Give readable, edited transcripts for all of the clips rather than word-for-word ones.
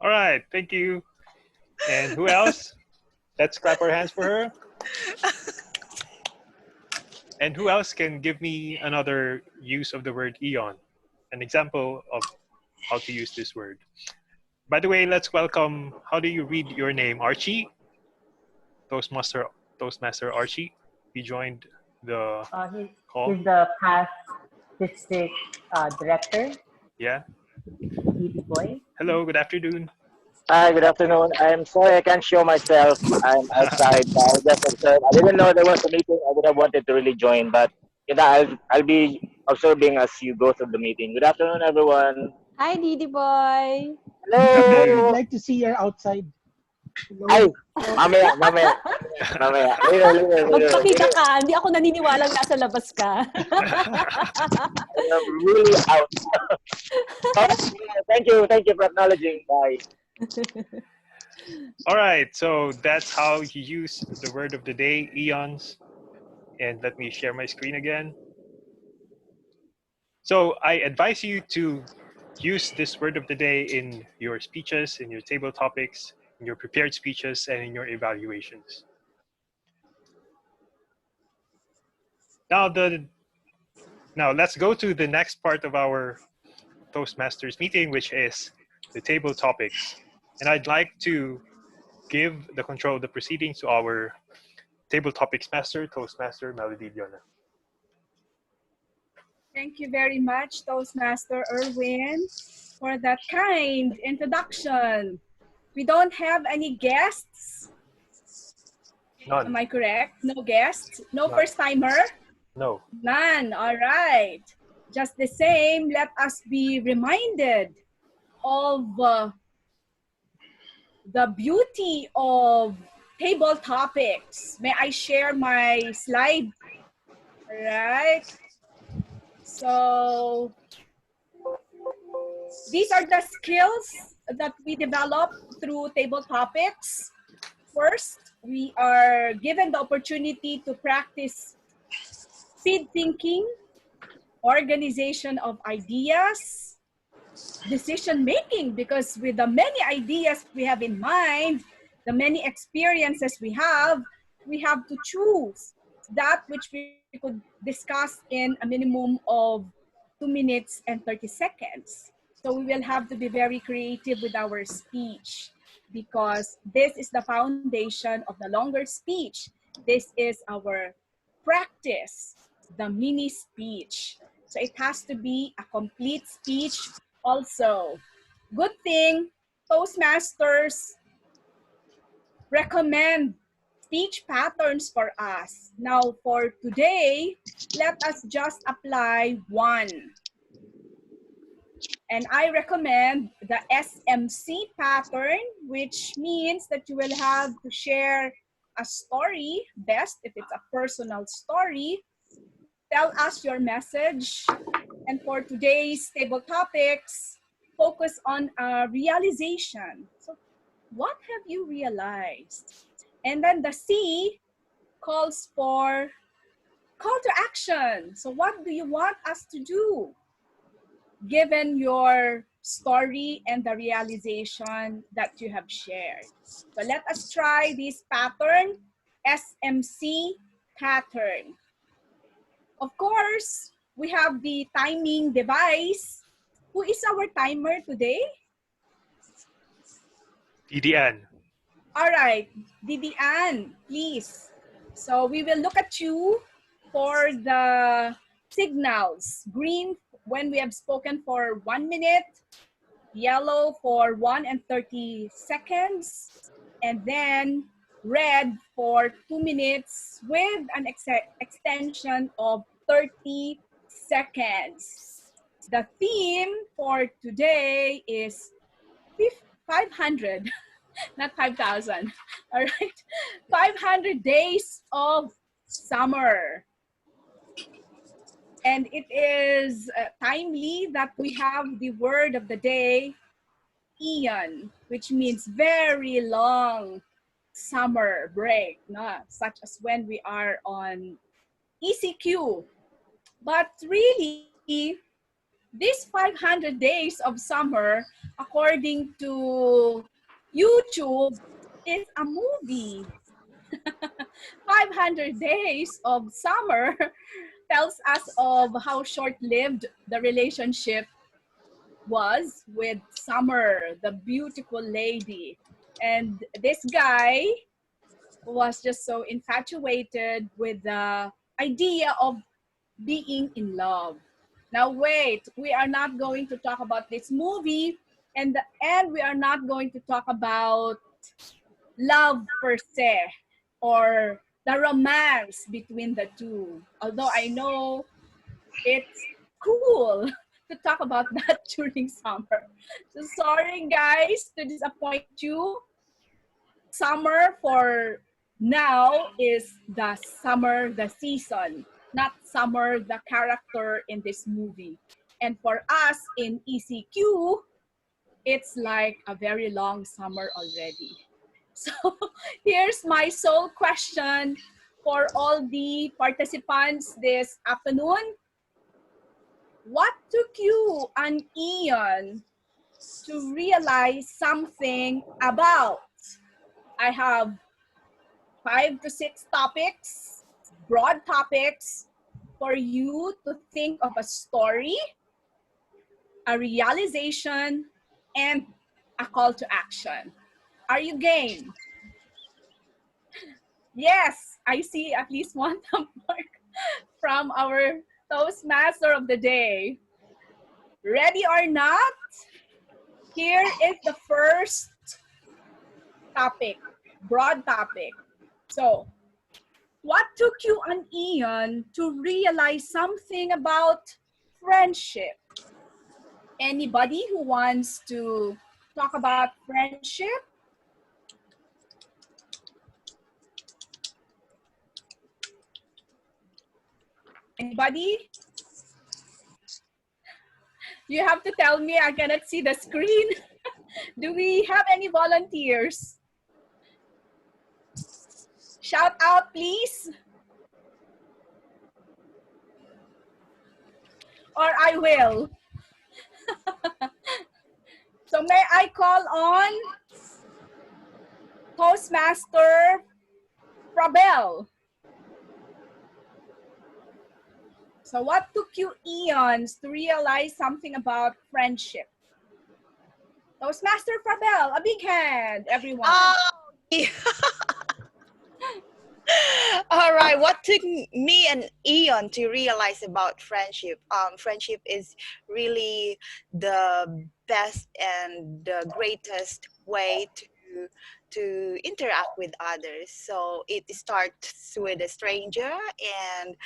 All right, thank you. And who else? Let's clap our hands for her. And who else can give me another use of the word eon? An example of how to use this word. By the way, let's welcome, how do you read your name? Archie? Toastmaster, Toastmaster Archie. He joined the He's call. he's the past district director, Yeah. DB Boy. Hello, good afternoon. Hi, good afternoon. I'm sorry I can't show myself. I'm outside. I just observed. I didn't know there was a meeting. I would have wanted to really join, but I'll be observing as you go through the meeting. Good afternoon, everyone. Hi, Didi Boy. Good Boy, we'd afternoon. Hello. like to see her outside. Ay, Hello. mamaya, mamaya, mamaya. Later, later, later. Magpakita Later. ka. Hindi ako naniniwalang nasa labas ka. I'm really out. Thank you for acknowledging. Bye. All right, so that's how you use the word of the day, eons. And let me share my screen again. So I advise you to use this word of the day in your speeches, in your table topics, in your prepared speeches, and in your evaluations. Now, now let's go to the next part of our Toastmasters meeting, which is the table topics. And I'd like to give the control of the proceedings to our table topics master, Toastmaster Melody Diona. Thank you very much, Toastmaster Erwin, for that kind introduction. We don't have any guests. None. Am I correct? No guests? No None. first timer? No. None. All right. Just the same, let us be reminded of the beauty of table topics. May I share my slide? All right. So these are the skills that we develop through table topics. First, we are given the opportunity to practice speed thinking, organization of ideas, decision making, because with the many ideas we have in mind, the many experiences we have to choose that which we could discuss in a minimum of 2 minutes and 30 seconds. So we will have to be very creative with our speech, because this is the foundation of the longer speech. This is our practice, the mini speech. So it has to be a complete speech also. Good thing Toastmasters recommend speech patterns for us. Now for today, let us just apply one. And I recommend the SMC pattern, which means that you will have to share a story, best if it's a personal story. Tell us your message. And for today's table topics, focus on realization. So what have you realized? And then the C calls for call to action. So what do you want us to do? Given your story and the realization that you have shared. So let us try this pattern, SMC pattern. Of course, we have the timing device. Who is our timer today? DDN. All right, Didian, please. So we will look at you for the signals. Green when we have spoken for 1 minute, yellow for 1 and 30 seconds, and then red for 2 minutes with an extension of 30 seconds. The theme for today is 500, not 5,000, all right? 500 days of summer. And it is timely that we have the word of the day, Eon, which means very long summer break, no? Such as when we are on ECQ. But really, This 500 days of summer, according to YouTube, is a movie. 500 days of summer tells us of how short-lived the relationship was with Summer, the beautiful lady. And this guy was just so infatuated with the idea of being in love. Now wait, we are not going to talk about this movie, and we are not going to talk about love per se or the romance between the two. Although I know it's cool to talk about that during summer. So sorry guys to disappoint you. Summer for now is the season, not Summer the character in this movie. And for us in ECQ, it's like a very long summer already. So here's my sole question for all the participants this afternoon. What took you an eon to realize something about? I have 5 to 6 topics, broad topics, for you to think of a story, a realization, and a call to action. Are you game? Yes, I see at least one thumb mark from our Toastmaster of the day. Ready or not? Here is the first topic, broad topic. So, what took you an eon to realize something about friendship? Anybody who wants to talk about friendship? Anybody? You have to tell me, I cannot see the screen. Do we have any volunteers? Shout out, please. Or I will. So may I call on Toastmaster Prabel? So what took you eons to realize something about friendship? Toastmaster Prabel, a big hand, everyone. Oh, yeah. All right. What took me an eon to realize about friendship? Friendship is really the best and the greatest way to interact with others. So it starts with a stranger, and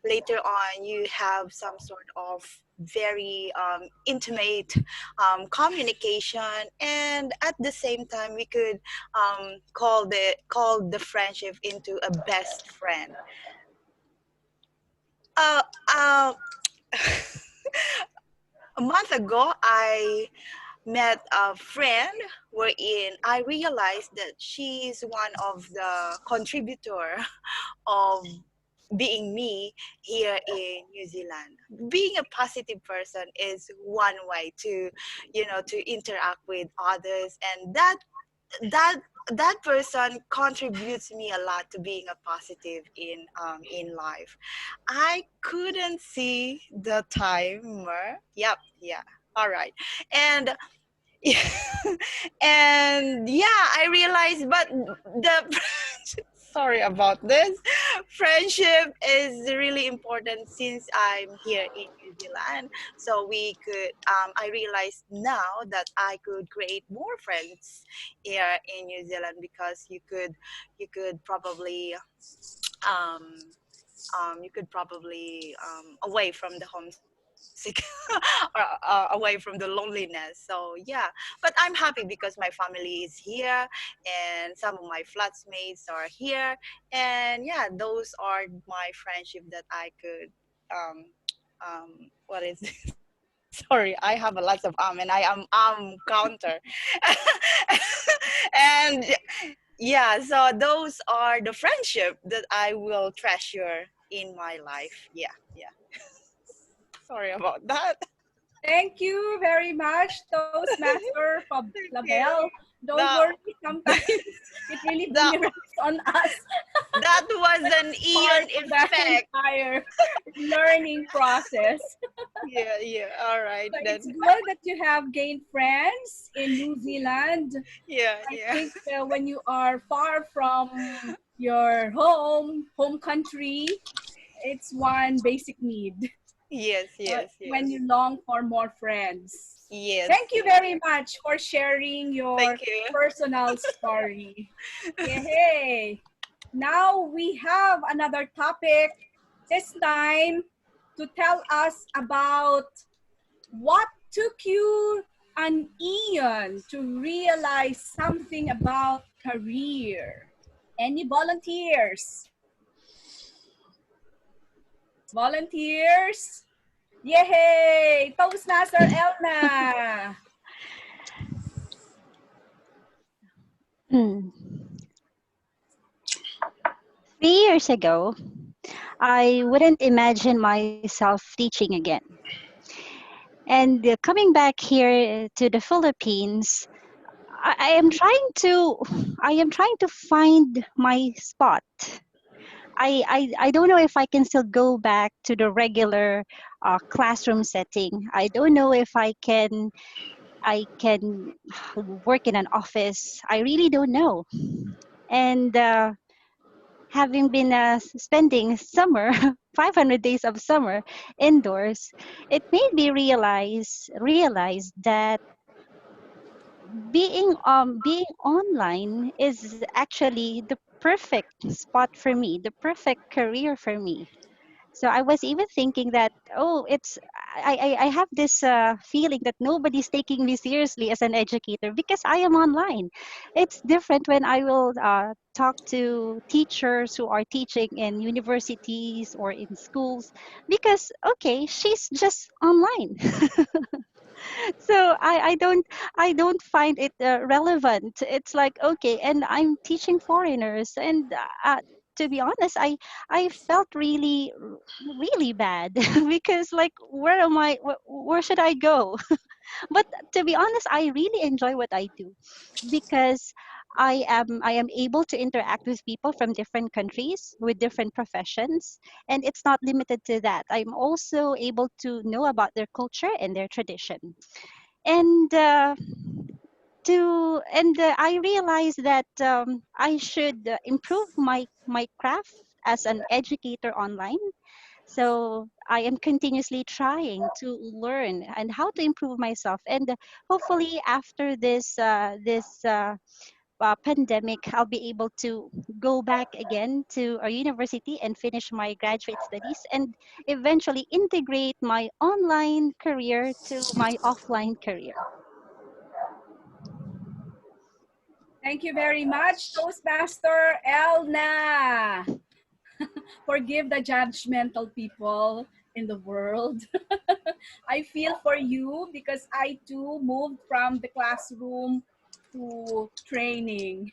later on you have some sort of very intimate communication, and at the same time we could call the friendship into a best friend. uh, uh, a month ago I met a friend wherein I realized that she is one of the contributor of being me here in New Zealand. Being a positive person is one way to, to interact with others, and that that person contributes me a lot to being a positive in life. I couldn't see the timer. Yep, yeah. All right. And and yeah, I realized, but the sorry about this. Friendship is really important since I'm here in New Zealand. So we could, I realized now that I could create more friends here in New Zealand, because you could probably, um, away from the homesick or away from the loneliness. So yeah, but I'm happy because my family is here, and some of my flatmates are here, and yeah, those are my friendship that I could what is this? Sorry, I have a lots of and I am counter. And yeah, so those are the friendship that I will treasure in my life. Yeah, yeah. Sorry about that. Thank you very much, Toastmaster Thank you. Label. Don't The, worry, sometimes it really the, boomerangs on us. that was an Part Ian of the effect. entire learning process. Yeah, yeah. All right So it's then. good that you have gained friends in New Zealand. Yeah, I yeah. think when you are far from your home country, it's one basic need Yes, yes, when yes. you long for more friends. Yes, Thank you yes. very much for sharing your Thank you. personal story. Yay! Now we have another topic, this time to tell us about what took you an eon to realize something about career. Any volunteers? Volunteers? Yay! Toastmaster Elna! Hmm. 3 years ago, I wouldn't imagine myself teaching again. And coming back here to the Philippines, I am trying to, I am trying to find my spot. I don't know if I can still go back to the regular classroom setting. I don't know if I can work in an office. I really don't know. And having been spending summer 500 days of summer indoors, it made me realize that being online is actually the perfect spot for me, the perfect career for me. So I was even thinking that, oh, I have this feeling that nobody's taking me seriously as an educator because I am online. It's different when I will talk to teachers who are teaching in universities or in schools because, okay, she's just online. So I don't find it relevant. It's like, okay, and I'm teaching foreigners, and to be honest, I felt really bad because, like, where am I, where should I go? But to be honest, I really enjoy what I do because I am able to interact with people from different countries with different professions, and it's not limited to that. I'm also able to know about their culture and their tradition. And I realized that I should improve my craft as an educator online. So I am continuously trying to learn and how to improve myself. And hopefully after this pandemic, I'll be able to go back again to our university and finish my graduate studies and eventually integrate my online career to my offline career. Thank you very much, Toastmaster Elna. Forgive the judgmental people in the world. I feel for you because I too moved from the classroom to training.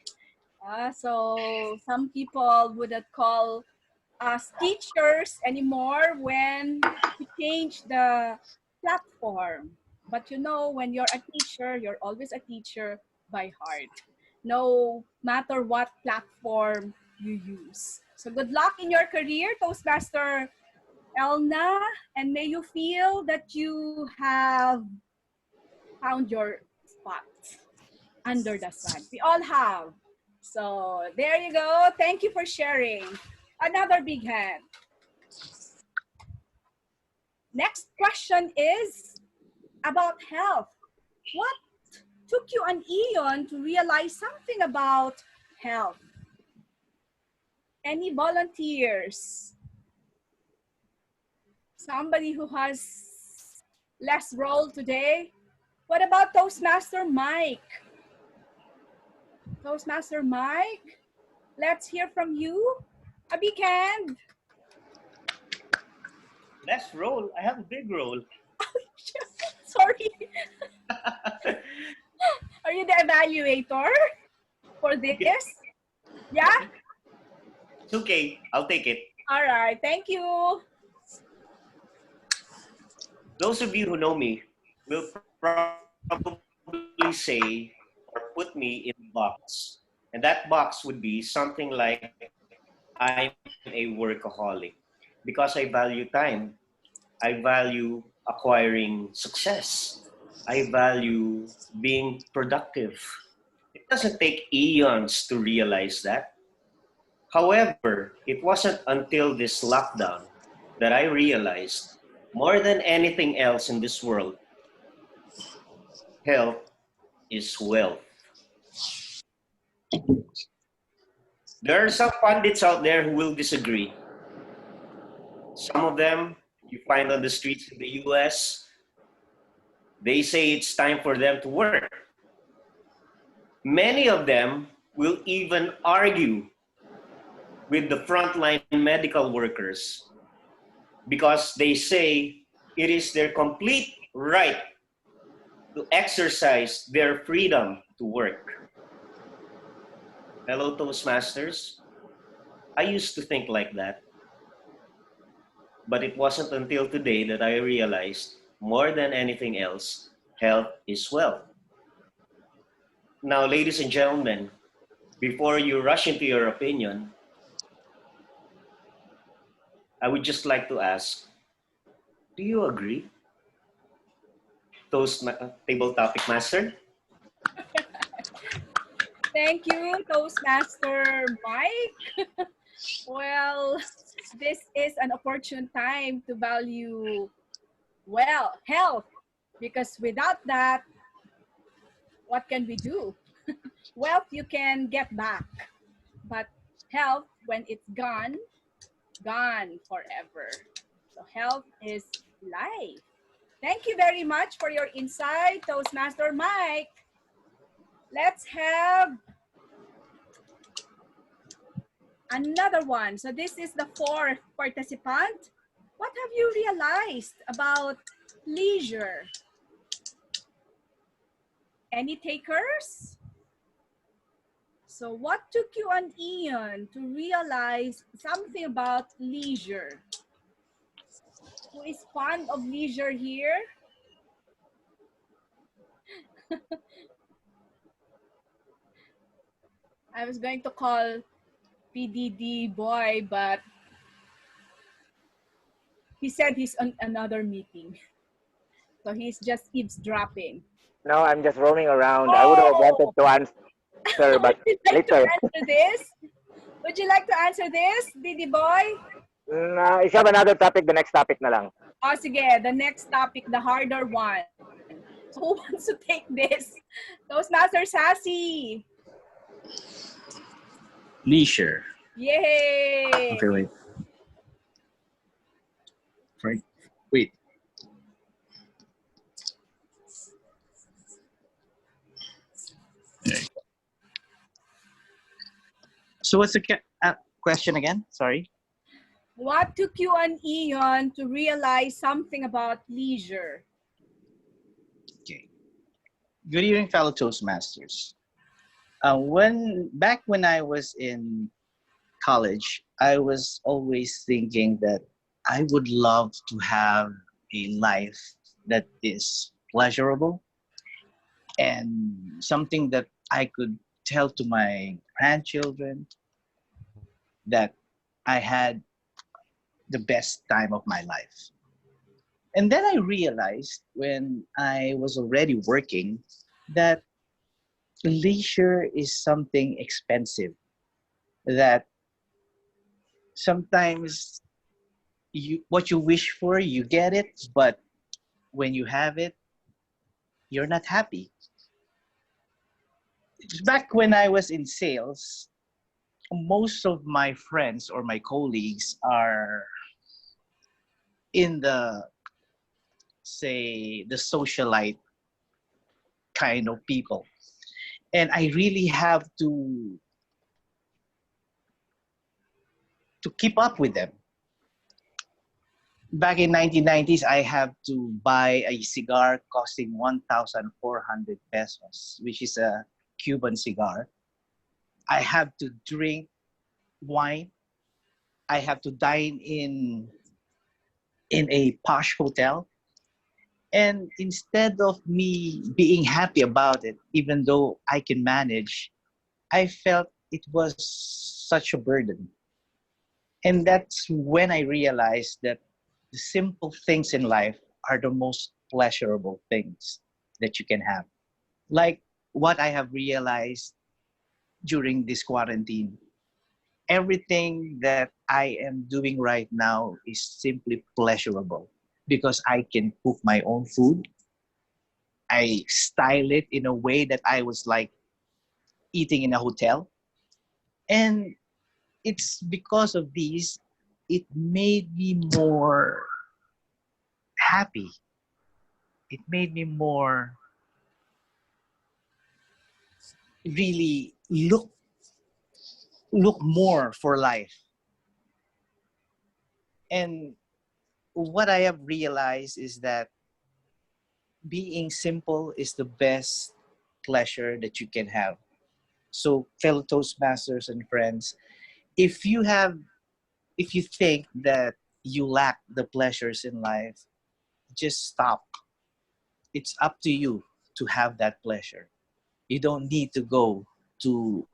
So some people wouldn't call us teachers anymore when we change the platform. But you know, when you're a teacher, you're always a teacher by heart, no matter what platform you use. So good luck in your career, Toastmaster Elna, and may you feel that you have found your spot under the sun. We all have. So there you go. Thank you for sharing. Another big hand. Next question is about health. What took you an eon to realize something about health? Any volunteers? Somebody who has less role today? What about Toastmaster Mike? Toastmaster Mike, let's hear from you. A big hand. Less role. I have a big role. Sorry. Are you the evaluator for this? Yeah? It's okay. I'll take it. All right. Thank you. Those of you who know me will probably say or put me in a box. And that box would be something like I'm a workaholic because I value time. I value acquiring success. I value being productive. It doesn't take eons to realize that. However, it wasn't until this lockdown that I realized more than anything else in this world, health is wealth. There are some pundits out there who will disagree. Some of them you find on the streets in the US, they say it's time for them to work. Many of them will even argue with the frontline medical workers because they say it is their complete right to exercise their freedom to work. Hello, Toastmasters. I used to think like that, but it wasn't until today that I realized more than anything else, health is wealth. Now, ladies and gentlemen, before you rush into your opinion, I would just like to ask, do you agree? Table topic master? Thank you, Toastmaster Mike. Well, this is an opportune time to value, well, health, because without that, what can we do? Wealth you can get back, but health, when it's gone, gone forever. So health is life. Thank you very much for your insight, Toastmaster Mike. Let's have another one. So this is the fourth participant. What have you realized about leisure? Any takers? So what took you an eon to realize something about leisure? Who is fond of leisure here? I was going to call PDD boy, but he said he's on another meeting. So he's just eavesdropping. No, I'm just roaming around. I would have wanted Oh, to answer, would but you like to later. answer this? Would you like to answer this, Didi boy? No, if you have another topic, the next topic na lang. Oh, sige, the next topic, the harder one. So who wants to take this? Toastmaster Sassy. Leisure. Yay! Okay, wait. Right. Wait. There you go. So what's the question again? Sorry. What took you an eon to realize something about leisure? Okay. Good evening, fellow Toastmasters. When I was in college, I was always thinking that I would love to have a life that is pleasurable and something that I could tell to my grandchildren that I had the best time of my life. And then I realized when I was already working that leisure is something expensive, that sometimes what you wish for, you get it, but when you have it, you're not happy. Back when I was in sales, most of my friends or my colleagues are in the, say, the socialite kind of people. And I really have to keep up with them. Back in 1990s, I have to buy a cigar costing 1,400 pesos, which is a Cuban cigar. I have to drink wine. I have to dine in a posh hotel. And instead of me being happy about it, even though I can manage, I felt it was such a burden. And that's when I realized that the simple things in life are the most pleasurable things that you can have. Like what I have realized during this quarantine, everything that I am doing right now is simply pleasurable because I can cook my own food. I style it in a way that I was like eating in a hotel. And it's because of these, it made me more happy. It made me more really look more for life. And what I have realized is that being simple is the best pleasure that you can have. So, fellow Toastmasters and friends, if you have, if you think that you lack the pleasures in life, just stop. It's up to you to have that pleasure. You don't need to go to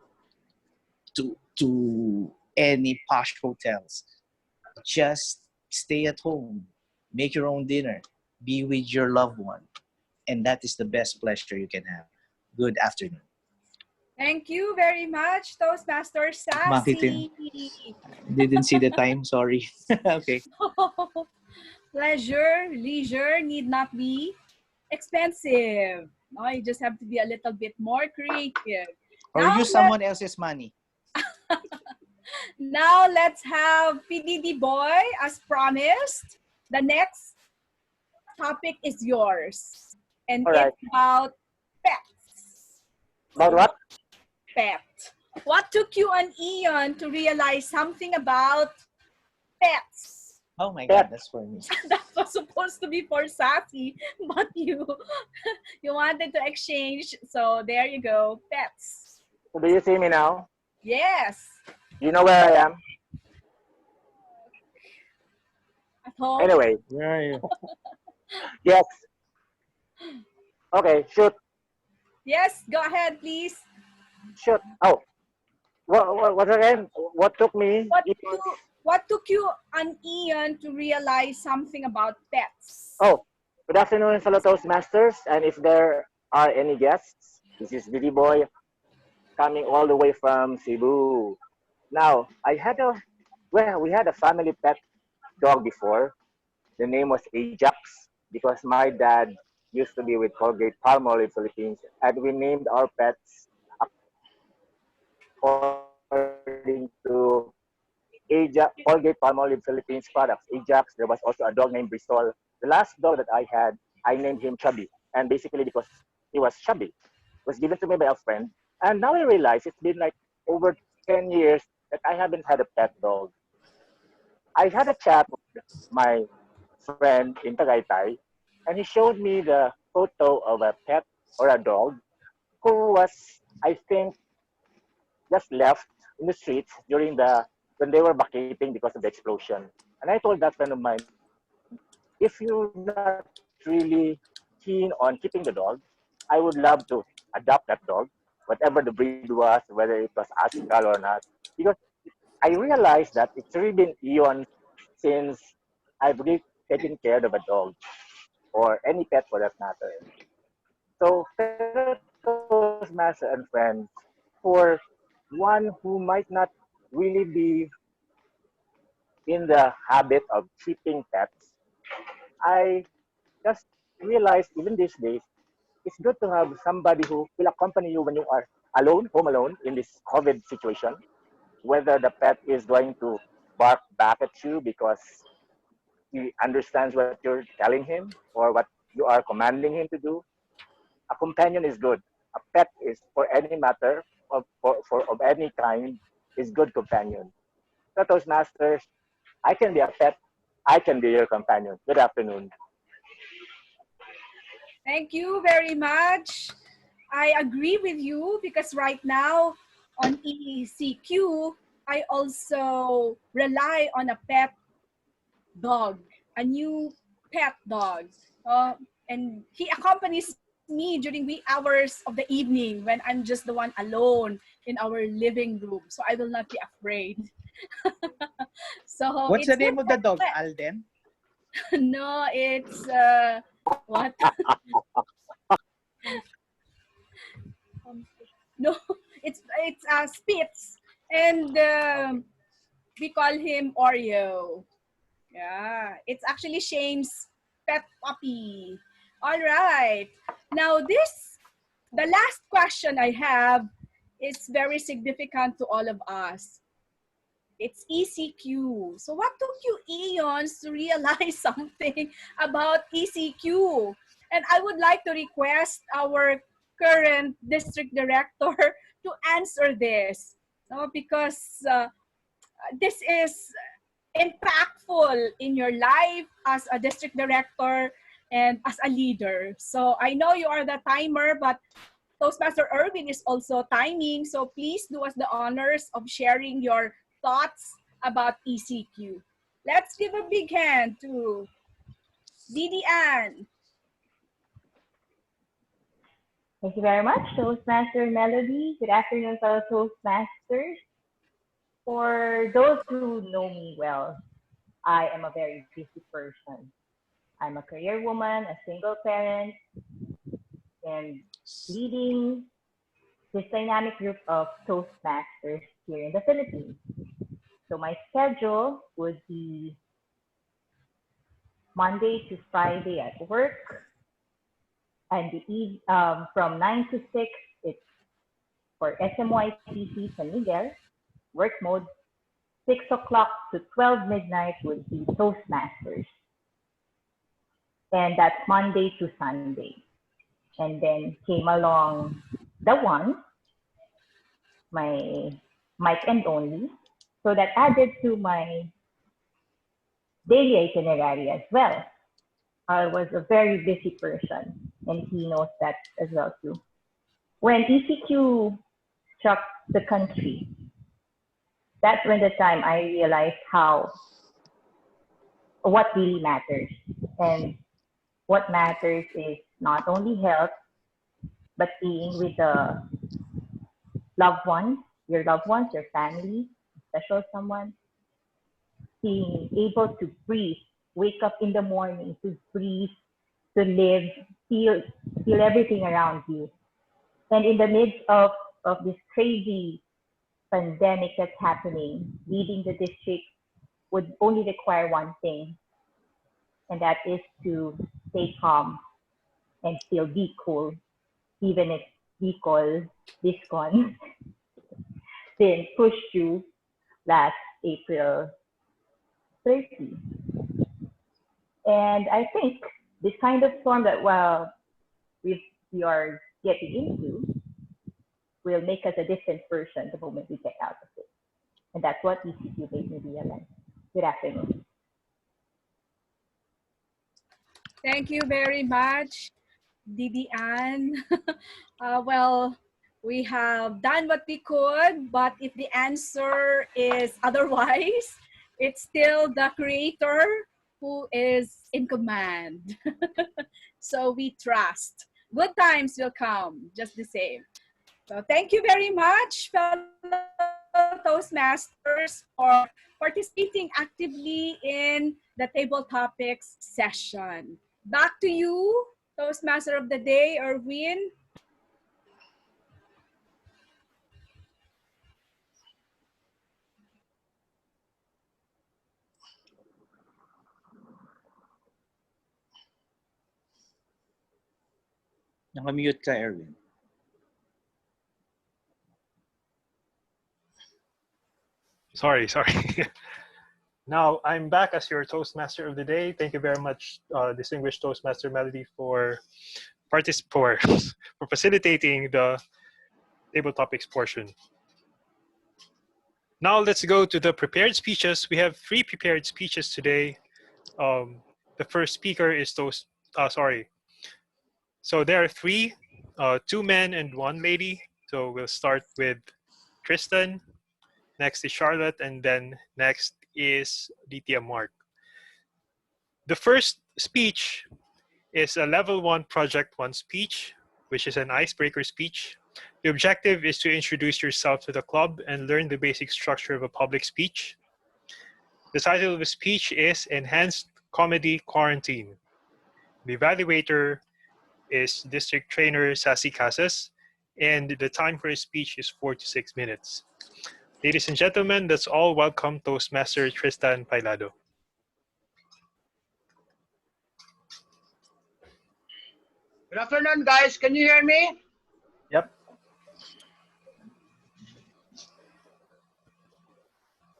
to any posh hotels. Just stay at home, make your own dinner, be with your loved one, and that is the best pleasure you can have. Good afternoon. Thank you very much, Toastmaster Bakit Sassy. didn't see the time? Sorry. Okay. Pleasure, leisure need not be expensive. No, you just have to be a little bit more creative. Or use someone else's money. Now let's have PDD Boy as promised. The next topic is yours. And All right. it's about pets. About what? Pet. What took you an eon to realize something about pets? Oh my God, that's for me. That was supposed to be for Sassy, but you wanted to exchange. So there you go. Pets. So do you see me now? Yes. You know where I am? At home. Anyway, Where are you? yes. Okay, shoot. Yes, go ahead, please. Shoot. Oh, what again? What took me? What took you an eon to realize something about pets? Oh, good afternoon, fellow Toastmasters. And if there are any guests, this is Didi Boy coming all the way from Cebu. Now, we had a family pet dog before. The name was Ajax because my dad used to be with Colgate Palmolive Philippines, and we named our pets according to Ajax, Colgate Palmolive Philippines products. Ajax. There was also a dog named Bristol. The last dog that I had, I named him Chubby, and basically because he was chubby, it was given to me by a friend. And now I realize it's been like over 10 years that I haven't had a pet dog. I had a chat with my friend in Tagaytay, and he showed me the photo of a pet or a dog who was, I think, just left in the streets during when they were vacating because of the explosion. And I told that friend of mine, if you're not really keen on keeping the dog, I would love to adopt that dog, whatever the breed was, whether it was Askal or not, because I realized that it's really been eons since I've really taken care of a dog or any pet for that matter. So, fellow Toastmaster and friends, for one who might not really be in the habit of keeping pets, I just realized even these days, it's good to have somebody who will accompany you when you are alone, home alone, in this COVID situation. Whether the pet is going to bark back at you because he understands what you're telling him or what you are commanding him to do. A companion is good. A pet is, for any matter of any kind, is good companion. So Toastmasters, I can be a pet. I can be your companion. Good afternoon. Thank you very much. I agree with you because right now on ECQ, I also rely on a pet dog, a new pet dog. And he accompanies me during wee hours of the evening when I'm just the one alone in our living room. So I will not be afraid. So What's the it's name not of the dog? that. Alden? No, it's what? No, it's Spitz, and we call him Oreo. Yeah, it's actually Shane's pet puppy. All right. Now the last question I have is very significant to all of us. It's ECQ. So what took you eons to realize something about ECQ? And I would like to request our current district director to answer this. No, because this is impactful in your life as a district director and as a leader. So I know you are the timer, but Toastmaster Irwin is also timing. So please do us the honors of sharing your thoughts about ECQ. Let's give a big hand to Didi Ann. Thank you very much, Toastmaster Melody. Good afternoon, fellow Toastmasters. For those who know me well, I am a very busy person. I'm a career woman, a single parent, and leading this dynamic group of Toastmasters here in the Philippines. So my schedule would be Monday to Friday at work, and from 9 to 6, it's for SMYTC San Miguel, work mode. 6 o'clock to 12 midnight would be Toastmasters. And that's Monday to Sunday. And then came along the one, my mic and only. So that added to my daily itinerary as well. I was a very busy person, and he knows that as well too. When ECQ struck the country, that's when the time I realized what really matters. And what matters is not only health, but being with the loved ones, your family, special someone, being able to breathe, wake up in the morning to breathe, to live, feel everything around you. And in the midst of this crazy pandemic that's happening, leading the district would only require one thing, and that is to stay calm and still be cool, even if Bicol, BISCON, didn't push through last April 30. And I think this kind of storm that we are getting into will make us a different person the moment we get out of it. And that's what ECQ made me realize. Good afternoon. Thank you very much, Didi Ann. Well, we have done what we could, but if the answer is otherwise, it's still the creator who is in command. So we trust. Good times will come, just the same. So thank you very much, fellow Toastmasters, for participating actively in the table topics session. Back to you, Toastmaster of the Day, Erwin. Nakamute ka, Erwin. Sorry. Now I'm back as your Toastmaster of the Day. Thank you very much, distinguished Toastmaster Melody, for for facilitating the table topics portion. Now let's go to the prepared speeches. We have 3 prepared speeches today. The first speaker is So there are 3, 2 men and 1 lady. So we'll start with Tristan. Next is Charlotte, and then next is Lydia Mark. The first speech is a level 1 project 1 speech, which is an icebreaker speech. The objective is to introduce yourself to the club and learn the basic structure of a public speech. The title of the speech is Enhanced Comedy Quarantine. The evaluator is District Trainer Sassy Casas, and the time for his speech is 4 to 6 minutes. Ladies and gentlemen, that's all. Welcome Toastmaster Tristan Pailado. Good afternoon, guys. Can you hear me? Yep.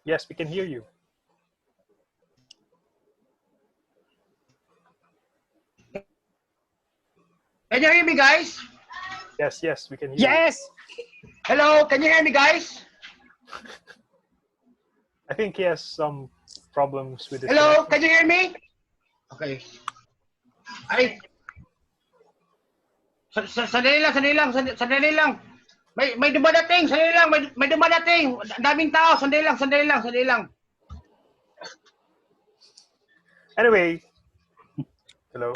Yes, we can hear you. Can you hear me, guys? Yes, yes, we can hear you. Yes. Hello, can you hear me, guys? I think he has some problems with his Hello, connection. can you hear me? Okay. Ay. Sandali lang. May dumadating, sandali lang. May dumadating. Daming tao, sandali lang. Anyway, hello.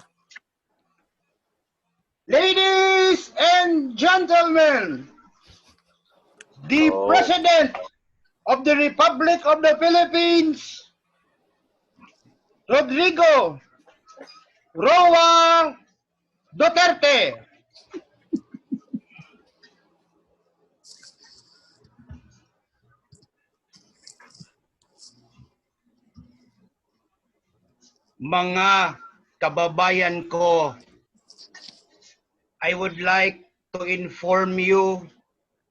Ladies and gentlemen, the President of the Republic of the Philippines, Rodrigo Roa Duterte. Mga kababayan ko, I would like to inform you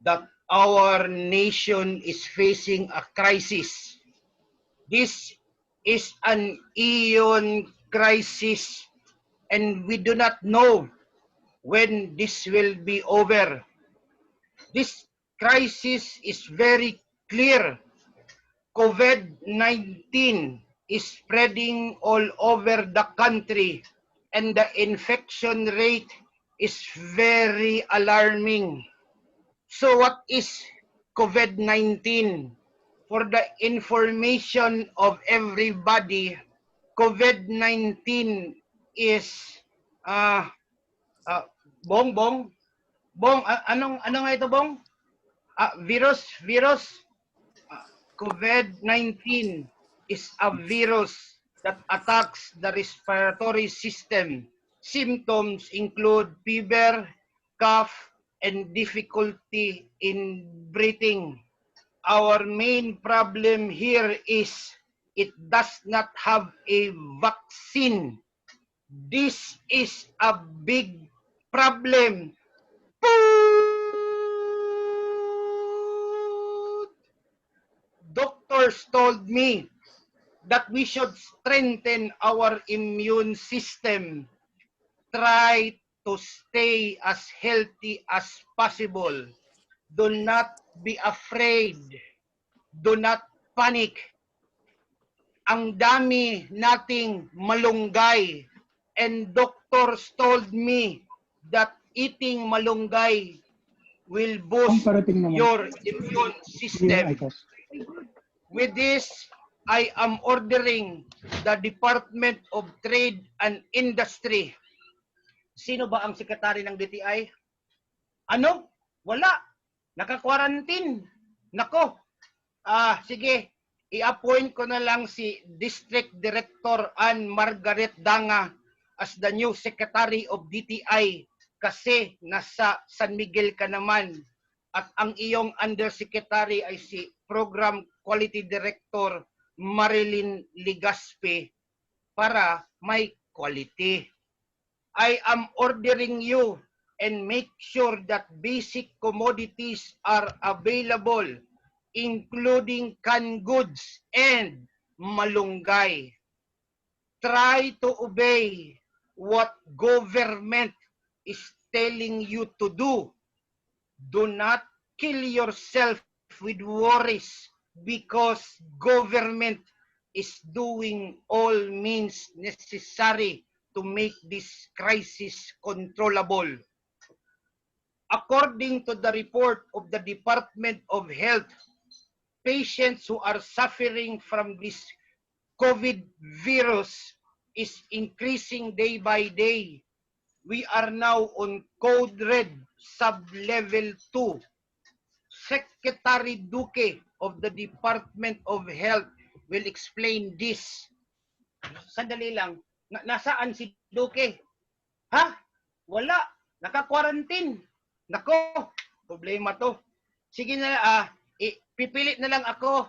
that our nation is facing a crisis. This is an Aeon crisis, and we do not know when this will be over. This crisis is very clear. COVID-19 is spreading all over the country, and the infection rate is very alarming. So what is COVID-19? For the information of everybody, COVID-19 is Bong, ano nga ito, Bong? Virus. COVID-19 is a virus that attacks the respiratory system. Symptoms include fever, cough, and difficulty in breathing. Our main problem here is it does not have a vaccine. This is a big problem. Doctors told me that we should strengthen our immune system. Try to stay as healthy as possible. Do not be afraid. Do not panic. Ang dami nating malunggay. And doctors told me that eating malunggay will boost your immune system. With this, I am ordering the Department of Trade and Industry. Sino ba ang sekretary ng DTI? Ano? Wala. Naka-quarantine. Nako. Sige. I-appoint ko na lang si District Director Ann Margaret Danga as the new Secretary of DTI kasi nasa San Miguel ka naman. At ang iyong undersecretary ay si Program Quality Director Marilyn Ligaspe para may quality. I am ordering you and make sure that basic commodities are available, including canned goods and malunggay. Try to obey what government is telling you to do. Do not kill yourself with worries because government is doing all means necessary to make this crisis controllable. According to the report of the Department of Health, patients who are suffering from this COVID virus is increasing day by day. We are now on Code Red, Sub-Level 2. Secretary Duque of the Department of Health will explain this. Sandali lang. Nasaan si Duque? Ha? Wala. Naka-quarantine. Nako, problema to. Sige na, pipilit na lang ako.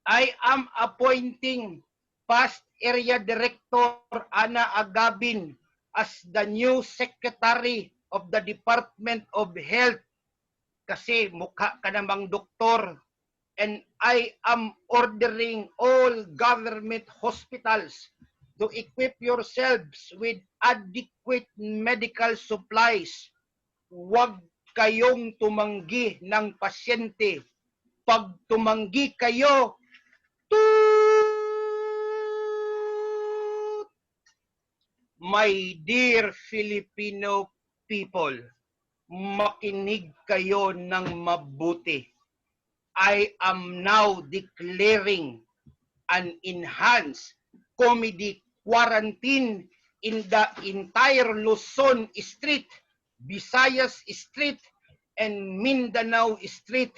I am appointing past area director Ana Agabin as the new secretary of the Department of Health kasi mukha ka namang doktor, and I am ordering all government hospitals to equip yourselves with adequate medical supplies. Huwag kayong tumanggi ng pasyente. Pag tumanggi kayo, toot! My dear Filipino people, makinig kayo ng mabuti. I am now declaring an enhanced comedy quarantine in the entire Luzon Street, Visayas Street, and Mindanao Street.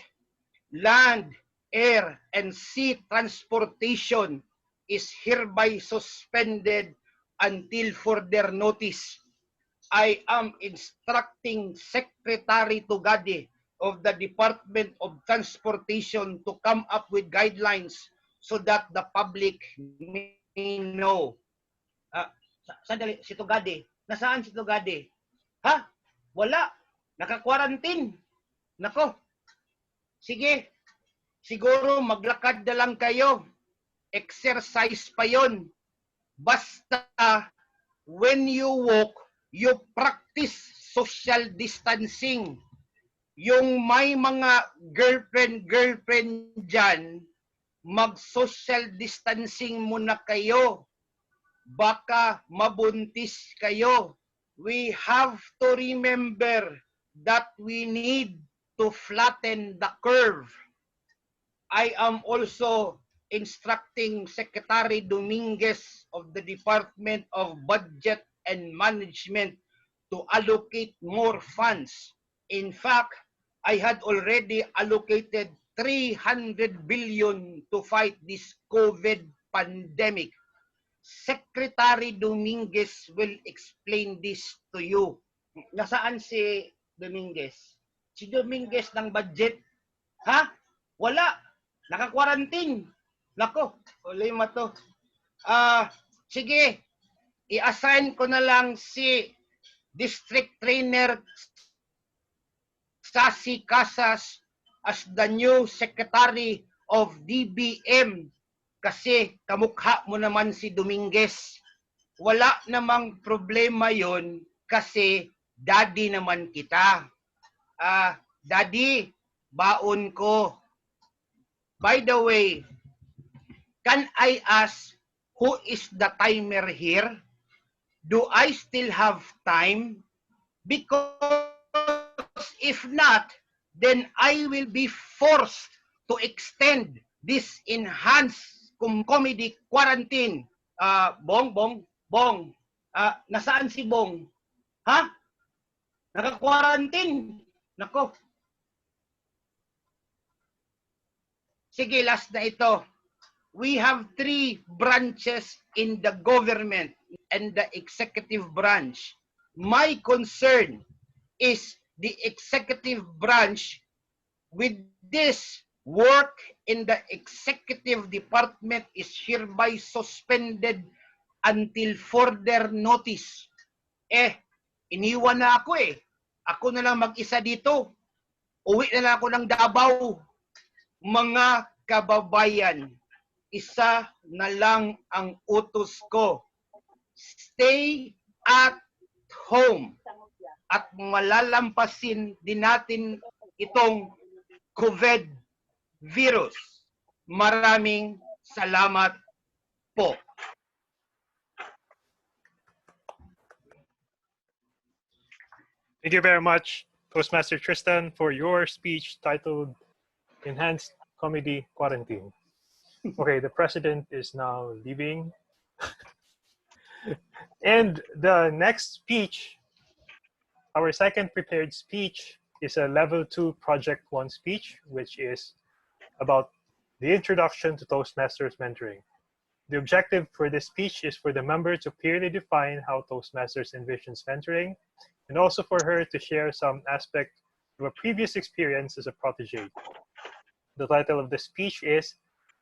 Land, air, and sea transportation is hereby suspended until further notice. I am instructing Secretary Tugade of the Department of Transportation to come up with guidelines so that the public may know. Sandali, si Tugade. Nasaan si Tugade? Ha? Wala. Naka-quarantine. Nako. Sige. Siguro maglakad na lang kayo. Exercise pa yon. Basta when you walk, you practice social distancing. Yung may mga girlfriend dyan, mag-social distancing muna kayo. Baka mabuntis kayo. We have to remember that we need to flatten the curve. I am also instructing Secretary Dominguez of the Department of Budget and Management to allocate more funds. In fact, I had already allocated 300 billion to fight this COVID pandemic. Secretary Dominguez will explain this to you. Nasaan si Dominguez? Si Dominguez ng budget? Ha? Wala. Naka-quarantine. Nako, problema to. Sige, i-assign ko na lang si District Trainer Sassy Casas as the new Secretary of DBM kasi kamukha mo naman si Dominguez. Wala namang problema yon kasi daddy naman kita. Daddy, baon ko. By the way, can I ask who is the timer here? Do I still have time? Because if not, then I will be forced to extend this enhanced comedy quarantine. Bong. Nasaan si Bong? Ha? Naka-quarantine. Nako. Sige, last na ito. We have 3 branches in the government and the executive branch. My concern is the executive branch with this work in the executive department is hereby suspended until further notice. Iniwan na ako eh. Ako na lang mag-isa dito. Uwi na lang ako ng Davao. Mga kababayan, isa na lang ang utos ko. Stay at home. At malalampasin din natin itong COVID virus. Maraming salamat po. Thank you very much, Toastmaster Tristan, for your speech titled Enhanced Comedy Quarantine. Okay, the president is now leaving. And the next speech, our second prepared speech, is a level 2 project 1 speech, which is about the introduction to Toastmasters mentoring. The objective for this speech is for the member to clearly define how Toastmasters envisions mentoring, and also for her to share some aspect of a previous experience as a protege. The title of the speech is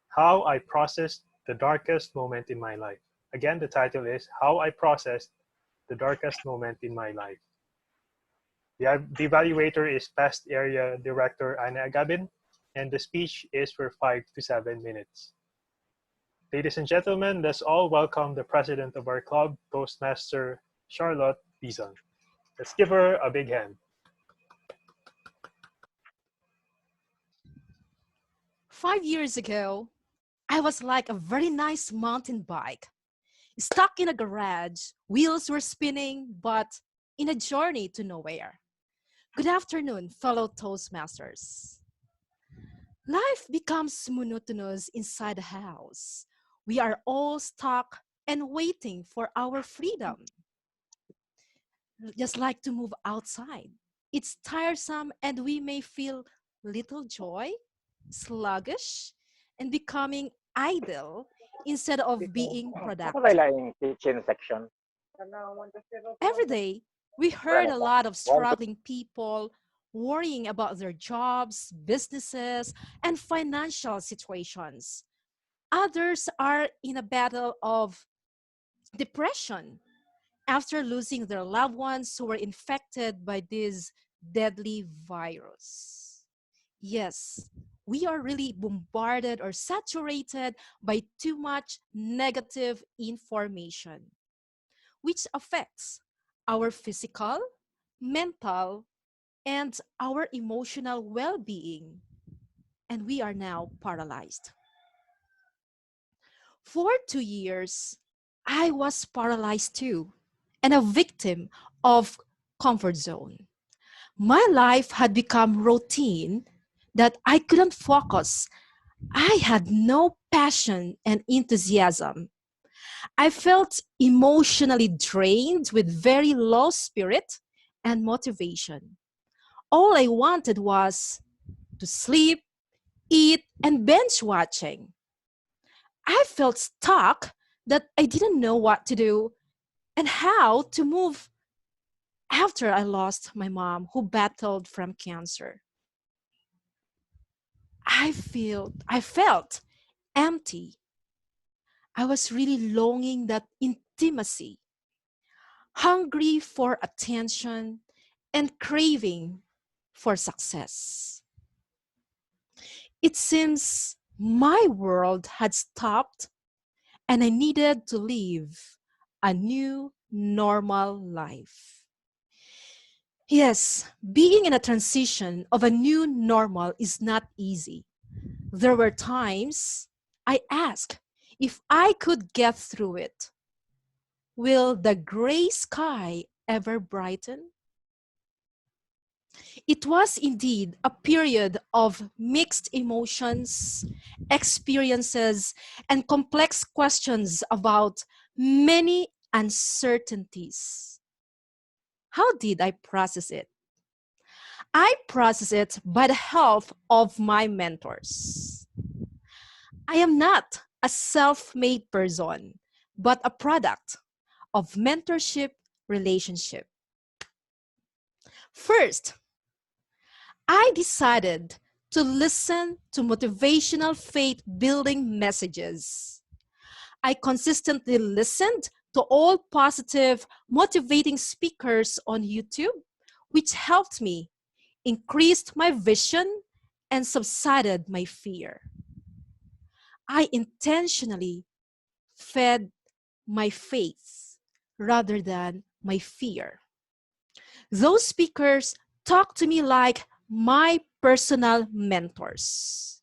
How I Processed the Darkest Moment in My Life. Again, the title is How I Processed the Darkest Moment in My Life. The evaluator is past area director Naga, and the speech is for 5 to 7 minutes. Ladies and gentlemen, let's all welcome the president of our club, Toastmaster Charlotte Bison. Let's give her a big hand. 5 years ago, I was like a very nice mountain bike, stuck in a garage, wheels were spinning, but in a journey to nowhere. Good afternoon, fellow Toastmasters. Life becomes monotonous inside the house. We are all stuck and waiting for our freedom. Just like to move outside. It's tiresome and we may feel little joy, sluggish, and becoming idle instead of being Ako ba productive. yung kitchen section? Every day, we heard a lot of struggling people worrying about their jobs, businesses, and financial situations. Others are in a battle of depression after losing their loved ones who were infected by this deadly virus. Yes, we are really bombarded or saturated by too much negative information, which affects our physical, mental, and our emotional well being. And we are now paralyzed. For 2 years, I was paralyzed too, and a victim of comfort zone. My life had become routine that I couldn't focus. I had no passion and enthusiasm. I felt emotionally drained with very low spirit and motivation. All I wanted was to sleep, eat, and binge watching. I felt stuck that I didn't know what to do and how to move after I lost my mom who battled from cancer. I felt empty. I was really longing that intimacy, hungry for attention, and craving for success. It seems my world had stopped and I needed to live a new normal life. Yes, being in a transition of a new normal is not easy. There were times I asked if I could get through it. Will the gray sky ever brighten? It was indeed a period of mixed emotions, experiences, and complex questions about many uncertainties. How did I process it? I process it by the help of my mentors. I am not a self made person, but a product of mentorship relationship. First, I decided to listen to motivational faith building messages. I consistently listened to all positive, motivating speakers on YouTube, which helped me, increased my vision, and subsided my fear. I intentionally fed my faith rather than my fear. Those speakers talk to me like my personal mentors.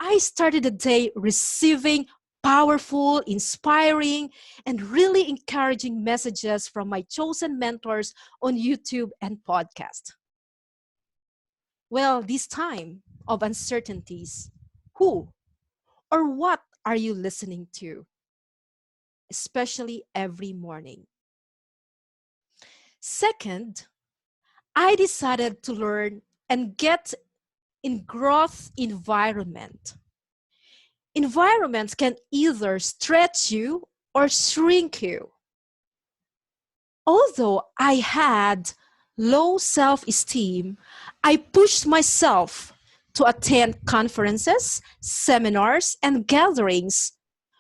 I started the day receiving powerful, inspiring, and really encouraging messages from my chosen mentors on YouTube and podcast. Well, this time of uncertainties, who or what are you listening to? especially every morning. Second, I decided to learn and get in growth environment. Environments can either stretch you or shrink you. Although I had low self-esteem, I pushed myself to attend conferences, seminars, and gatherings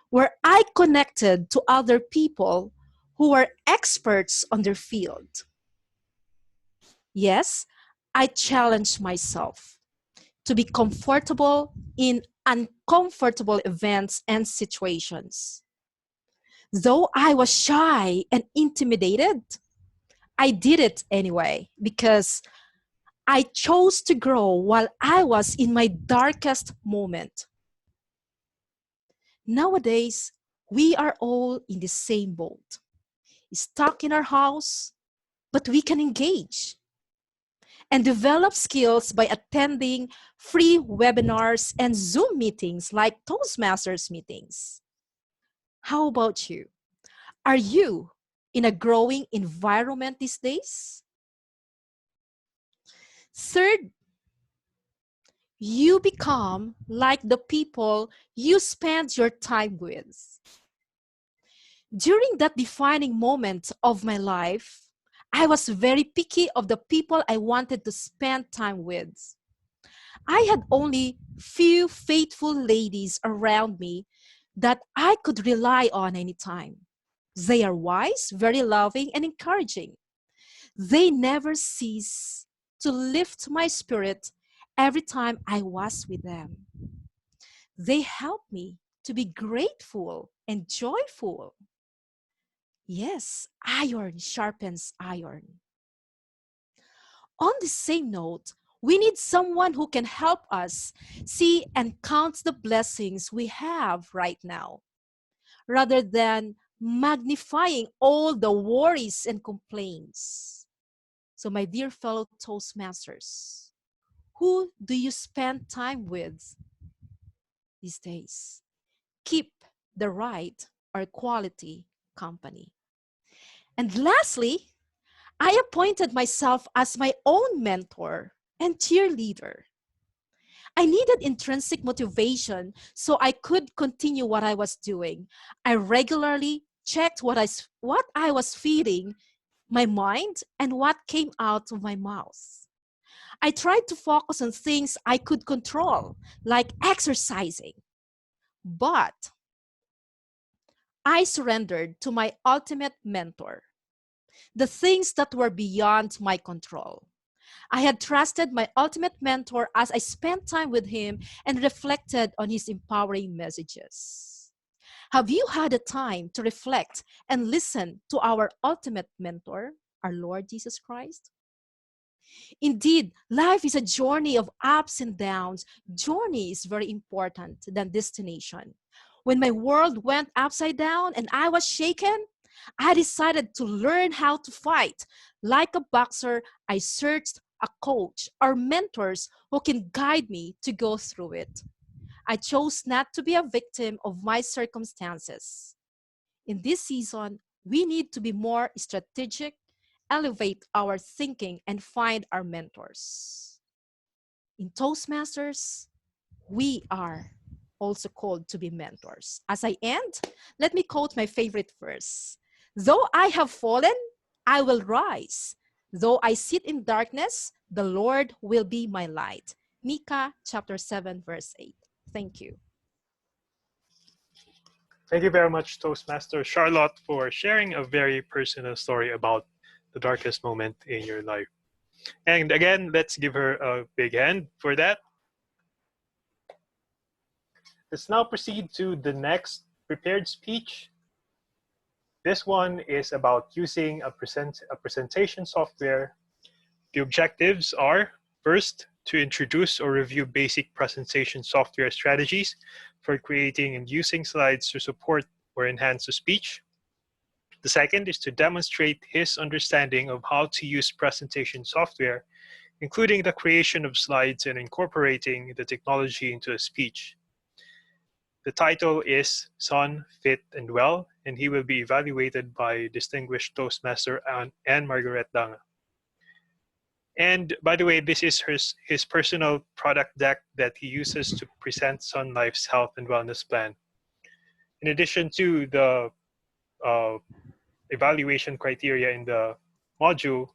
where I connected to other people who were experts on their field. Yes, I challenged myself to be comfortable in uncomfortable events and situations. Though I was shy and intimidated, I did it anyway because I chose to grow while I was in my darkest moment. Nowadays, we are all in the same boat, stuck in our house, but we can engage and develop skills by attending free webinars and Zoom meetings like Toastmasters meetings. How about you? Are you in a growing environment these days? Third, you become like the people you spend your time with. During that defining moment of my life, I was very picky of the people I wanted to spend time with. I had only few faithful ladies around me that I could rely on anytime. They are wise, very loving, and encouraging. They never cease to lift my spirit every time I was with them. They help me to be grateful and joyful. Yes, iron sharpens iron. On the same note, we need someone who can help us see and count the blessings we have right now, rather than magnifying all the worries and complaints. So, my dear fellow Toastmasters, who do you spend time with these days? Keep the right or quality company. And lastly, I appointed myself as my own mentor and cheerleader. I needed intrinsic motivation so I could continue what I was doing. I regularly checked what I was feeding my mind and what came out of my mouth. I tried to focus on things I could control, like exercising. But I surrendered to my ultimate mentor, the things that were beyond my control. I had trusted my ultimate mentor as I spent time with him and reflected on his empowering messages. Have you had a time to reflect and listen to our ultimate mentor, our Lord Jesus Christ? Indeed, life is a journey of ups and downs. Journey is very important than destination. When my world went upside down and I was shaken, I decided to learn how to fight. Like a boxer, I searched a coach or mentors who can guide me to go through it. I chose not to be a victim of my circumstances. In this season, we need to be more strategic, elevate our thinking, and find our mentors. In Toastmasters, we are also called to be mentors. As I end, let me quote my favorite verse. Though I have fallen, I will rise. Though I sit in darkness, the Lord will be my light. Micah chapter 7, verse 8. Thank you. Thank you very much, Toastmaster Charlotte, for sharing a very personal story about the darkest moment in your life. And again, let's give her a big hand for that. Let's now proceed to the next prepared speech. This one is about using a presentation software. The objectives are, first, to introduce or review basic presentation software strategies for creating and using slides to support or enhance the speech. The second is to demonstrate his understanding of how to use presentation software, including the creation of slides and incorporating the technology into a speech. The title is Son, Fit, and Well, and he will be evaluated by distinguished Toastmaster Anne Margaret Danga. And by the way, this is his personal product deck that he uses to present Sun Life's health and wellness plan. In addition to the uh, evaluation criteria in the module,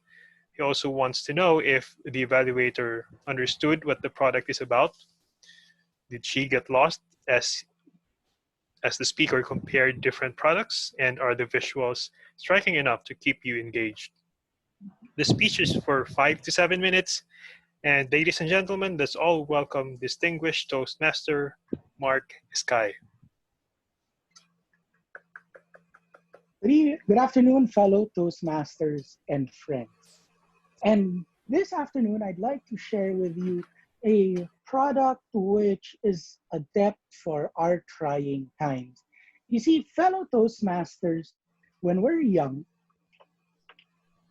he also wants to know if the evaluator understood what the product is about. Did she get lost as the speaker compared different products, and are the visuals striking enough to keep you engaged? The speech is for 5 to 7 minutes, and ladies and gentlemen, let's all welcome distinguished Toastmaster Mark Sky. Good afternoon, fellow Toastmasters and friends. And this afternoon, I'd like to share with you a product which is adept for our trying times. You see, fellow Toastmasters, when we're young,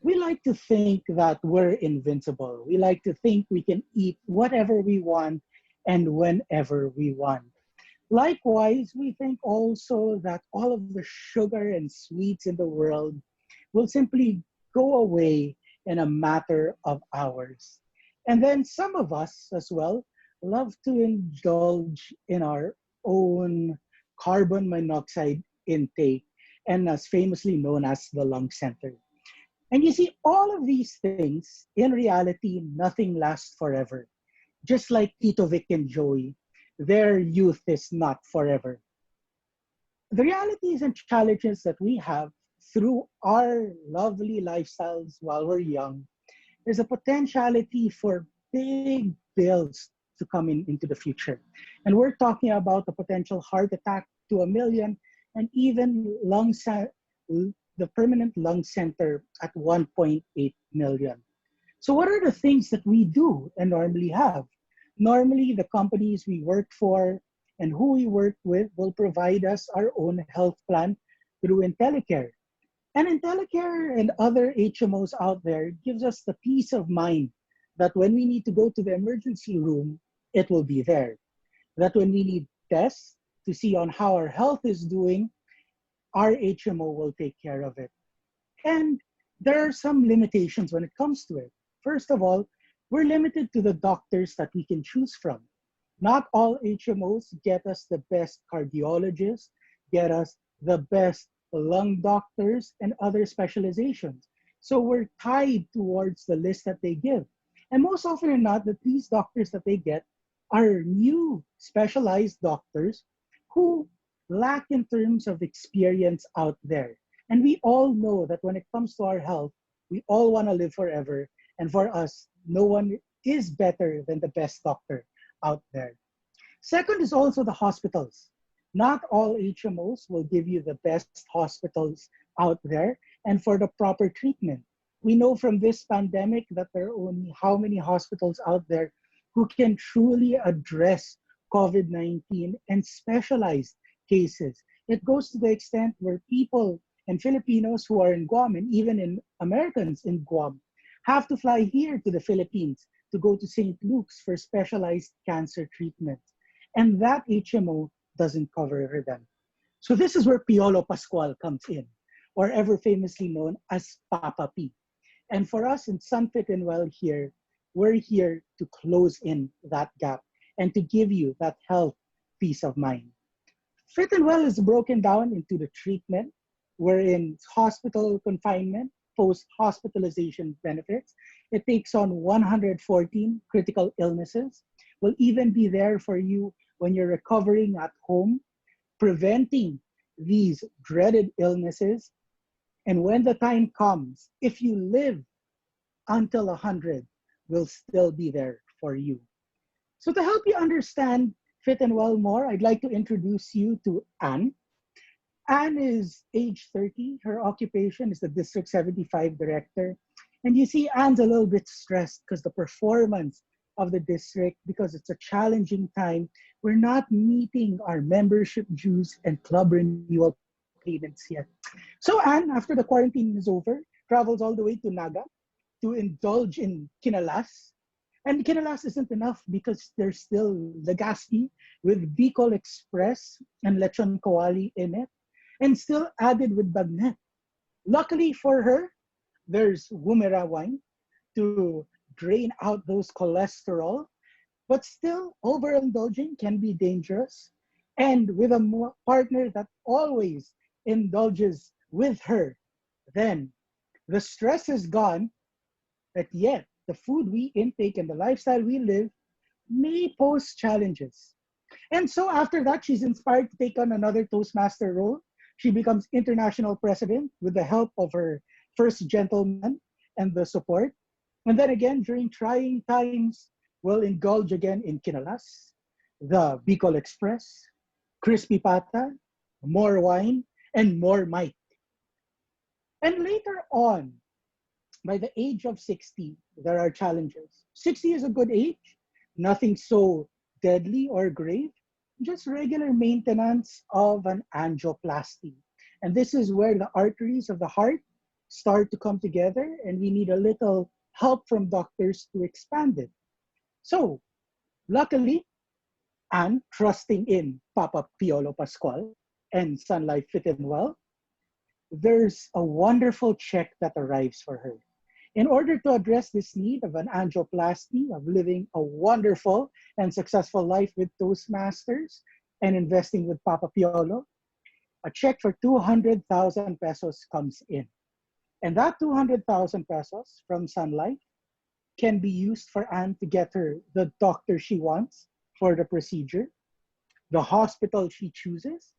we like to think that we're invincible. We like to think we can eat whatever we want and whenever we want. Likewise, we think also that all of the sugar and sweets in the world will simply go away in a matter of hours. And then some of us as well love to indulge in our own carbon monoxide intake, and as famously known as the lung center. And you see, all of these things, in reality, nothing lasts forever. Just like Tito Vic and Joey, their youth is not forever. The realities and challenges that we have through our lovely lifestyles while we're young is a potentiality for big bills to come into the future. And we're talking about a potential heart attack to 1 million, and even the permanent lung center at 1.8 million. So what are the things that we do and normally have? Normally, the companies we work for and who we work with will provide us our own health plan through IntelliCare. And IntelliCare and other HMOs out there gives us the peace of mind that when we need to go to the emergency room, it will be there. That when we need tests to see on how our health is doing, our HMO will take care of it. And there are some limitations when it comes to it. First of all, we're limited to the doctors that we can choose from. Not all HMOs get us the best cardiologists, get us the best lung doctors, and other specializations. So we're tied towards the list that they give. And most often than not, that these doctors that they get are new specialized doctors who lack in terms of experience out there. And we all know that when it comes to our health, we all want to live forever. And for us, no one is better than the best doctor out there. Second is also the hospitals. Not all HMOs will give you the best hospitals out there and for the proper treatment. We know from this pandemic that there are only how many hospitals out there who can truly address COVID-19 and specialized cases. It goes to the extent where people and Filipinos who are in Guam, and even in Americans in Guam, have to fly here to the Philippines to go to St. Luke's for specialized cancer treatment. And that HMO doesn't cover them. So this is where Piolo Pascual comes in, or ever famously known as Papa P. And for us in Sunfit and Well here, we're here to close in that gap and to give you that health peace of mind. Fit and Well is broken down into the treatment. We're in hospital confinement, post-hospitalization benefits. It takes on 114 critical illnesses. Will even be there for you when you're recovering at home, preventing these dreaded illnesses. And when the time comes, if you live until 100, we'll still be there for you. So to help you understand Fit and Well more, I'd like to introduce you to Anne. Anne is age 30. Her occupation is the District 75 Director. And you see, Anne's a little bit stressed because the performance of the district, because it's a challenging time, we're not meeting our membership dues and club renewal payments yet. So Anne, after the quarantine is over, travels all the way to Naga to indulge in kinalas. And Kinalas isn't enough because there's still Legazpi with Bicol Express and Lechon Kawali in it, and still added with Bagnet. Luckily for her, there's Wumera wine to drain out those cholesterol, but still overindulging can be dangerous. And with a partner that always indulges with her, then the stress is gone, but yet the food we intake and the lifestyle we live may pose challenges. And so after that, she's inspired to take on another Toastmaster role. She becomes international president with the help of her first gentleman and the support. And then again, during trying times, we'll indulge again in Kinalas, the Bicol Express, crispy pata, more wine, and more might. And later on, by the age of 60, there are challenges. 60 is a good age, nothing so deadly or grave, just regular maintenance of an angioplasty. And this is where the arteries of the heart start to come together, and we need a little help from doctors to expand it. So, luckily, Anne, trusting in Papa Piolo Pascual and Sun Life Fit and Well, there's a wonderful check that arrives for her. In order to address this need of an angioplasty, of living a wonderful and successful life with Toastmasters and investing with Papa Piolo, a check for 200,000 pesos comes in. And that 200,000 pesos from Sun Life can be used for Anne to get her the doctor she wants for the procedure, the hospital she chooses,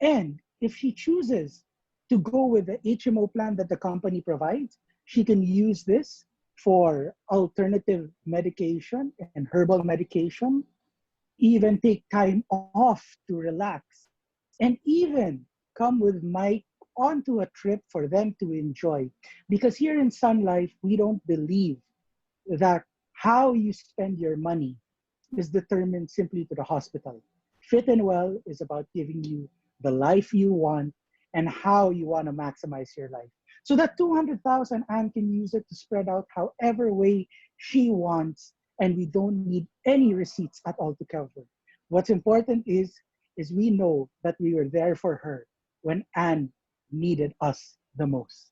and if she chooses to go with the HMO plan that the company provides, she can use this for alternative medication and herbal medication, even take time off to relax, and even come with Mike onto a trip for them to enjoy. Because here in Sun Life, we don't believe that how you spend your money is determined simply to the hospital. Fit and Well is about giving you the life you want and how you want to maximize your life. So that 200,000, Anne can use it to spread out however way she wants, and we don't need any receipts at all to cover. What's important is we know that we were there for her when Anne needed us the most.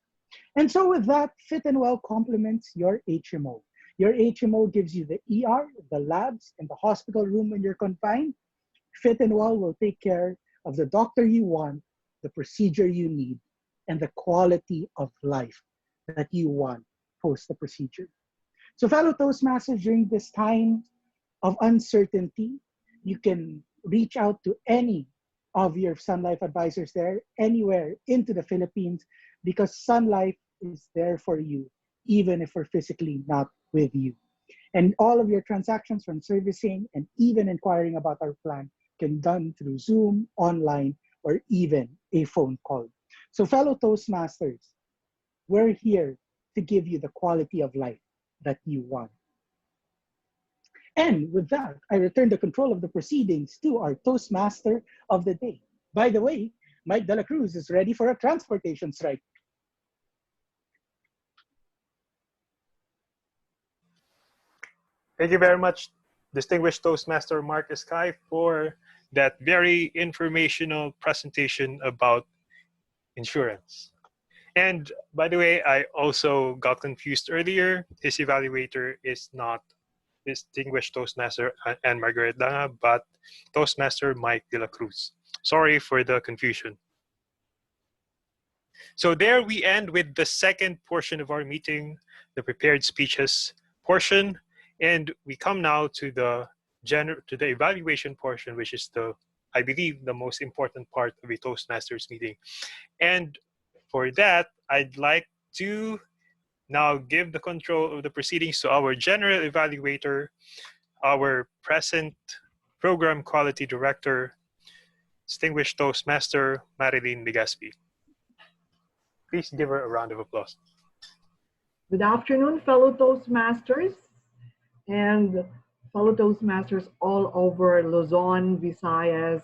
And so with that, Fit and Well complements your HMO. Your HMO gives you the ER, the labs, and the hospital room when you're confined. Fit and Well will take care of the doctor you want, the procedure you need, and the quality of life that you want post the procedure. So fellow Toastmasters, during this time of uncertainty, you can reach out to any of your Sun Life advisors there, anywhere into the Philippines, because Sun Life is there for you, even if we're physically not with you. And all of your transactions from servicing and even inquiring about our plan can be done through Zoom, online, or even a phone call. So fellow Toastmasters, we're here to give you the quality of life that you want. And with that, I return the control of the proceedings to our Toastmaster of the day. By the way, Mike De La Cruz is ready for a transportation strike. Thank you very much, distinguished Toastmaster Mark Eskai, for that very informational presentation about insurance. And by the way, I also got confused earlier. His evaluator is not distinguished Toastmaster and Margaret Danga, but Toastmaster Mike De La Cruz. Sorry for the confusion. So there we end with the second portion of our meeting, the prepared speeches portion, and we come now to the evaluation portion, which is I believe, the most important part of a Toastmasters meeting. And for that, I'd like to now give the control of the proceedings to our general evaluator, our present program quality director, distinguished Toastmaster Marilyn Legazpi. Please give her a round of applause. Good afternoon, fellow Toastmasters and fellow Toastmasters all over Luzon, Visayas,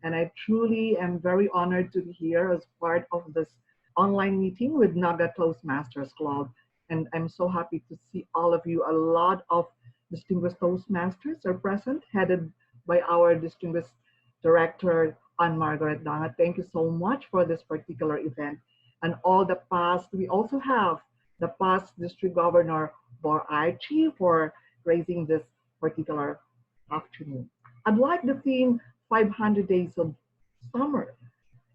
and I truly am very honored to be here as part of this online meeting with Naga Toastmasters Club. And I'm so happy to see all of you, a lot of distinguished Toastmasters are present, headed by our distinguished director, Anne Margaret Naga. Thank you so much for this particular event. And all the past, we also have the past district governor, Bor Archie, for raising this particular afternoon. I'd like the theme 500 Days of Summer.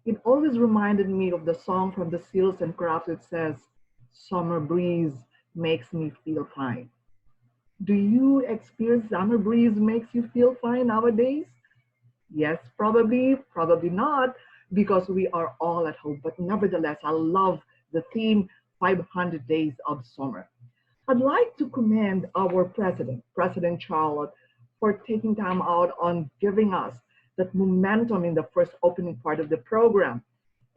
It always reminded me of the song from the Seals and Crafts. It says, "Summer breeze makes me feel fine." Do you experience summer breeze makes you feel fine nowadays? Yes, probably, probably not, because we are all at home. But nevertheless, I love the theme 500 Days of Summer. I'd like to commend our president, President Charlotte, for taking time out on giving us that momentum in the first opening part of the program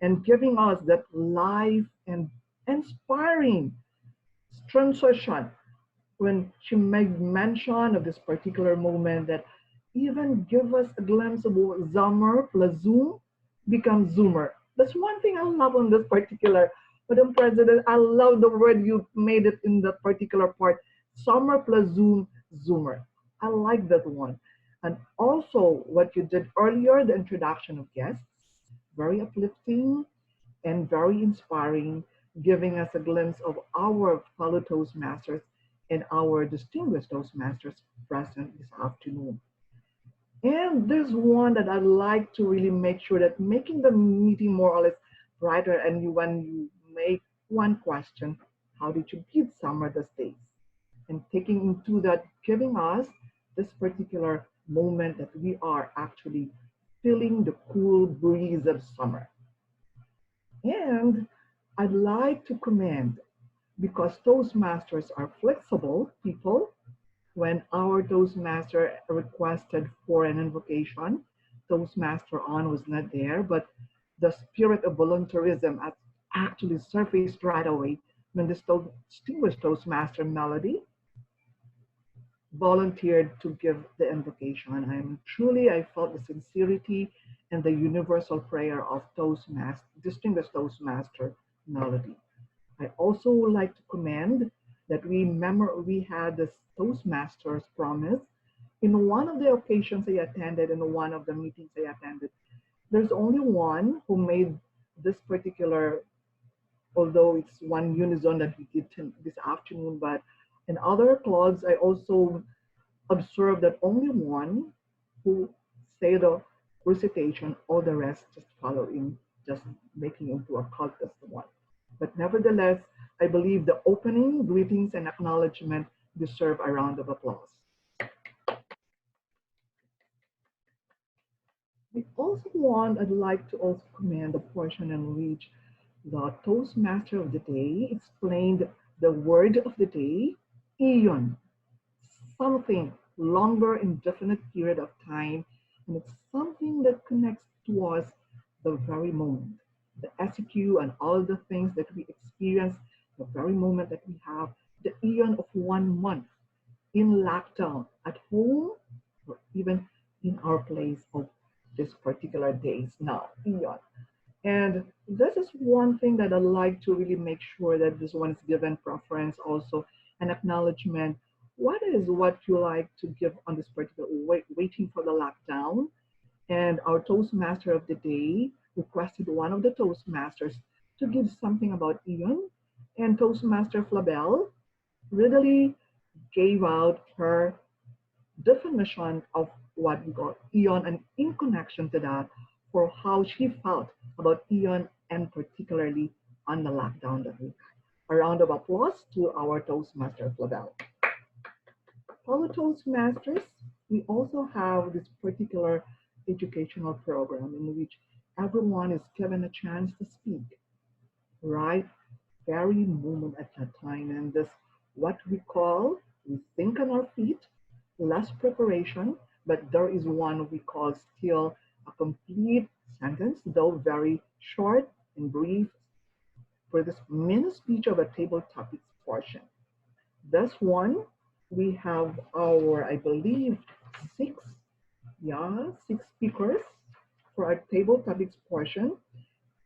and giving us that live and inspiring transition when she made mention of this particular moment that even give us a glimpse of what Zoomer plus Zoom becomes Zoomer. That's one thing I love on this particular. Madam President, I love the word you made it in that particular part. Summer plus Zoom, Zoomer. I like that one. And also what you did earlier, the introduction of guests, very uplifting and very inspiring, giving us a glimpse of our fellow Toastmasters and our distinguished Toastmasters present this afternoon. And there's one that I'd like to really make sure that making the meeting more or less brighter, and when you make one question, how did you beat summer these days? And taking into that, giving us this particular moment that we are actually feeling the cool breeze of summer. And I'd like to commend, because Toastmasters are flexible people, when our Toastmaster requested for an invocation, Toastmaster On was not there, but the spirit of volunteerism actually surfaced right away when this distinguished Toastmaster Melody volunteered to give the invocation. I felt the sincerity and the universal prayer of distinguished Toastmaster Melody. I also would like to commend that we had this Toastmasters promise in one of the occasions I attended, in one of the meetings I attended. There's only one who made this particular, although it's one unison that we did this afternoon, but in other clubs, I also observed that only one who say the recitation, all the rest just follow in, just making into a cultist one. But nevertheless, I believe the opening, greetings, and acknowledgement deserve a round of applause. I'd like to also commend the portion in which the Toastmaster of the day explained the word of the day, eon, something longer indefinite period of time, and it's something that connects to us the very moment. The SEQ and all the things that we experience, the very moment that we have, the eon of 1 month in lockdown, at home, or even in our place of this particular days now, eon. And this is one thing that I'd like to really make sure that this one is given preference, also an acknowledgement. What is what you like to give on this particular waiting for the lockdown? And our Toastmaster of the day requested one of the Toastmasters to give something about Eon. And Toastmaster Flabel readily gave out her definition of what we call Eon, and in connection to that, for how she felt about Eon, and particularly on the lockdown that we had. A round of applause to our Toastmaster Flabel. Fellow Toastmasters, we also have this particular educational program in which everyone is given a chance to speak, right? Very moment at that time. And this, what we call, we think on our feet, less preparation, but there is one we call still a complete sentence, though very short and brief, for this mini speech of a table topics portion. This one, we have our, I believe, six speakers for our table topics portion.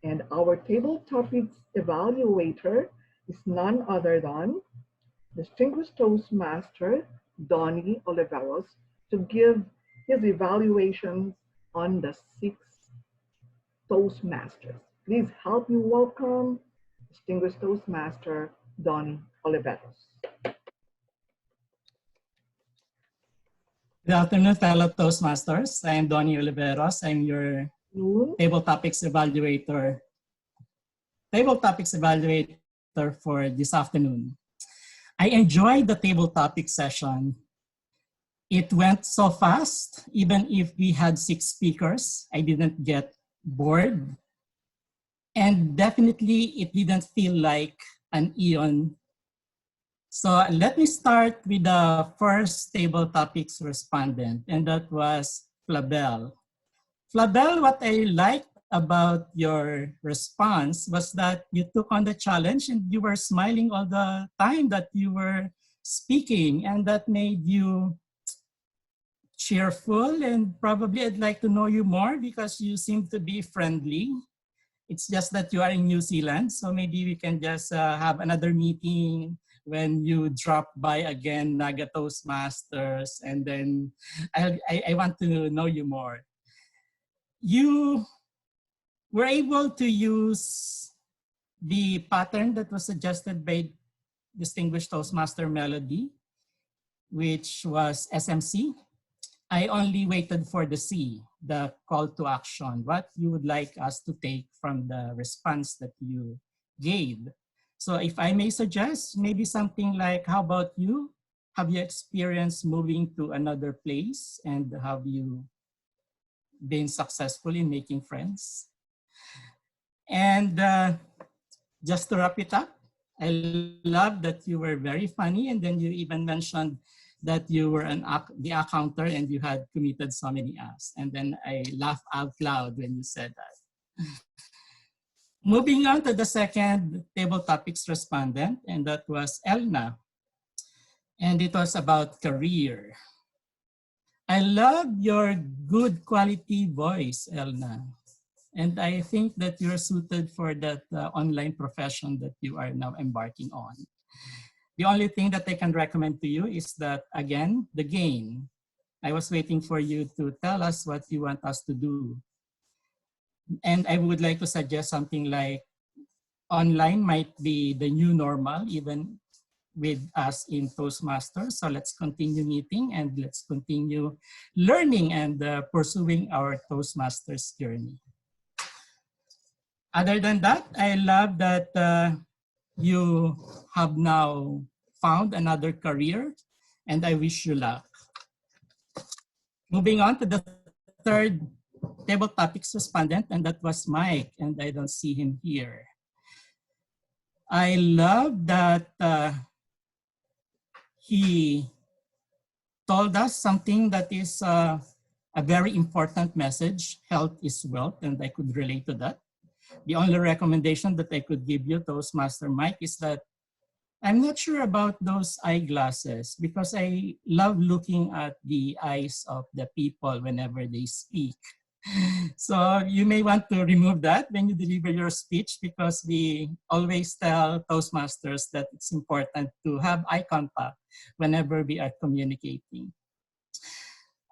And our table topics evaluator is none other than distinguished Toastmaster Donnie Oliveros, to give his evaluations on the 6 Toastmasters. Please help me welcome distinguished Toastmaster Donnie Oliveros. Good afternoon, fellow Toastmasters. I am Donnie Oliveros. I'm your table topics evaluator for this afternoon. I enjoyed the table topics session. It went so fast, even if we had 6 speakers, I didn't get bored. And definitely it didn't feel like an eon. So let me start with the first table topics respondent, and that was Flabel. Flabel, what I liked about your response was that you took on the challenge and you were smiling all the time that you were speaking, and that made you cheerful. And probably I'd like to know you more because you seem to be friendly. It's just that you are in New Zealand, so maybe we can just have another meeting when you drop by again, Naga Toastmasters, and then I want to know you more. You were able to use the pattern that was suggested by distinguished Toastmaster Melody, which was SMC. I only waited for the C, the call to action, what you would like us to take from the response that you gave. So if I may suggest, maybe something like, how about you? Have you experienced moving to another place, and have you been successful in making friends? And just to wrap it up, I love that you were very funny, and then you even mentioned that you were the accounter and you had committed so many acts. And then I laughed out loud when you said that. Moving on to the second table topics respondent, and that was Elna. And it was about career. I love your good quality voice, Elna. And I think that you're suited for that online profession that you are now embarking on. The only thing that I can recommend to you is that, again, the game. I was waiting for you to tell us what you want us to do. And I would like to suggest something like online might be the new normal, even with us in Toastmasters. So let's continue meeting and let's continue learning and pursuing our Toastmasters journey. Other than that, I love that you have now found another career, and I wish you luck. Moving on to the third table topics respondent, and that was Mike, and I don't see him here. I love that he told us something that is a very important message. Health is wealth, and I could relate to that. The only recommendation that I could give you, Toastmaster Mike, is that I'm not sure about those eyeglasses because I love looking at the eyes of the people whenever they speak. So you may want to remove that when you deliver your speech, because we always tell Toastmasters that it's important to have eye contact whenever we are communicating.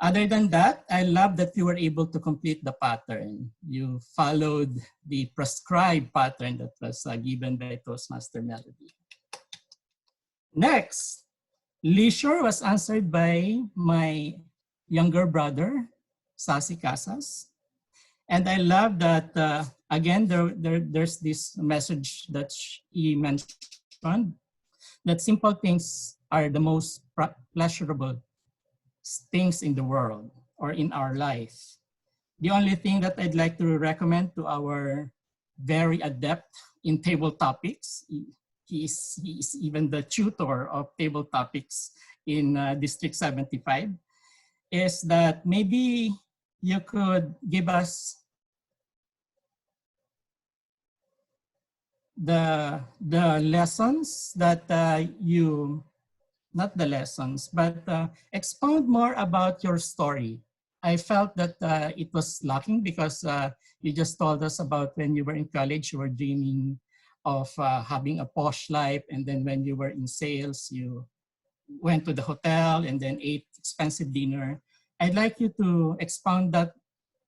Other than that, I love that you were able to complete the pattern. You followed the prescribed pattern that was given by Toastmaster Melody. Next, leisure was answered by my younger brother, Sasi Casas. And I love that, again, there's this message that he mentioned, that simple things are the most pleasurable things in the world or in our life. The only thing that I'd like to recommend to our very adept in table topics, he is even the tutor of table topics in District 75, is that maybe you could give us the lessons that not the lessons, but expound more about your story. I felt that it was lacking because you just told us about when you were in college, you were dreaming of having a posh life. And then when you were in sales, you went to the hotel and then ate expensive dinner. I'd like you to expound that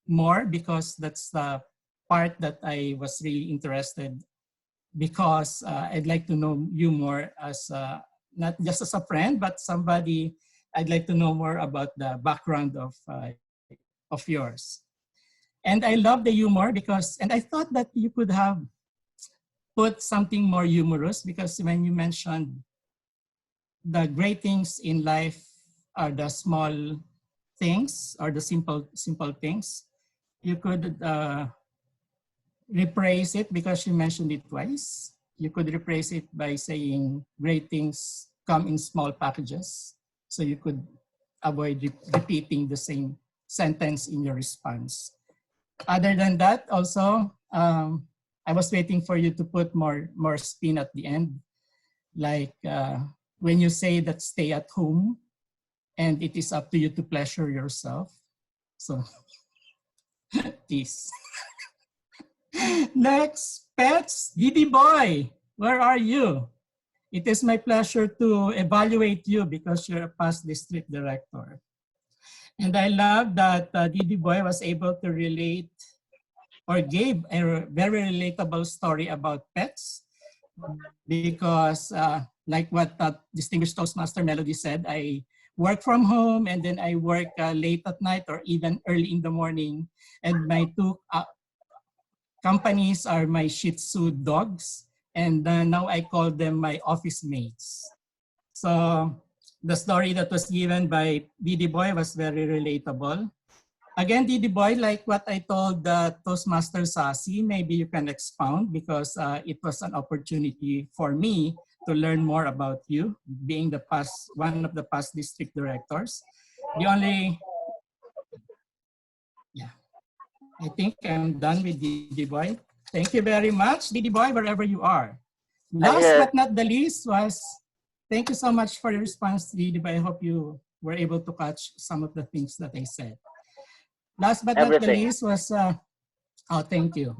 more because that's the part that I was really interested because I'd like to know you more as not just as a friend, but somebody I'd like to know more about the background of yours. And I love the humor because, and I thought that you could have put something more humorous because when you mentioned the great things in life are the small things or the simple things, you could rephrase it because you mentioned it twice. You could rephrase it by saying great things come in small packages. So you could avoid repeating the same sentence in your response. Other than that, also, I was waiting for you to put more spin at the end. Like when you say that stay at home and it is up to you to pleasure yourself. So, peace. Next, pets, Didi Boy, where are you? It is my pleasure to evaluate you because you're a past district director. And I love that Didi Boy was able to relate or gave a very relatable story about pets because like what distinguished Toastmaster Melody said, I work from home and then I work late at night or even early in the morning. And my two companies are my Shih Tzu dogs, and now I call them my office mates. So the story that was given by Didi Boy was very relatable. Again, Didi Boy, like what I told Toastmaster Sasi, maybe you can expound because it was an opportunity for me to learn more about you, being one of the past district directors. The only, yeah, I think I'm done with Didi Boy. Thank you very much, Didi Boy, wherever you are. I'm Last here. but not the least was, thank you so much for your response, Didi Boy. I hope you were able to catch some of the things that I said. Last but not the Everything. least was, oh, thank you.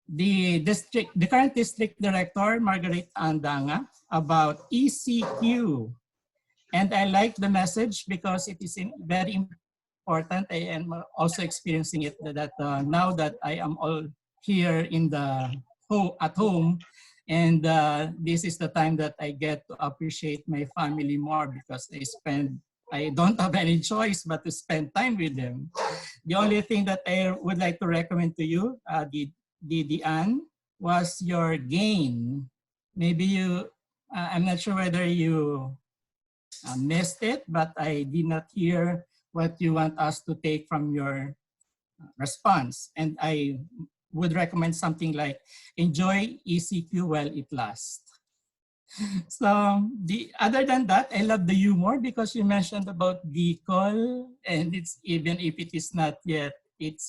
The current district director, Margaret Andanga, about ECQ. And I like the message because it is very important. I am also experiencing it that now that I am all here at home, and this is the time that I get to appreciate my family more because I don't have any choice but to spend time with them. The only thing that I would like to recommend to you, Dian, was your gain. Maybe I'm not sure whether you missed it, but I did not hear what you want us to take from your response. And I would recommend something like enjoy ECQ while it lasts. So other than that, I love the humor because you mentioned about the call, and it's even if it is not yet, it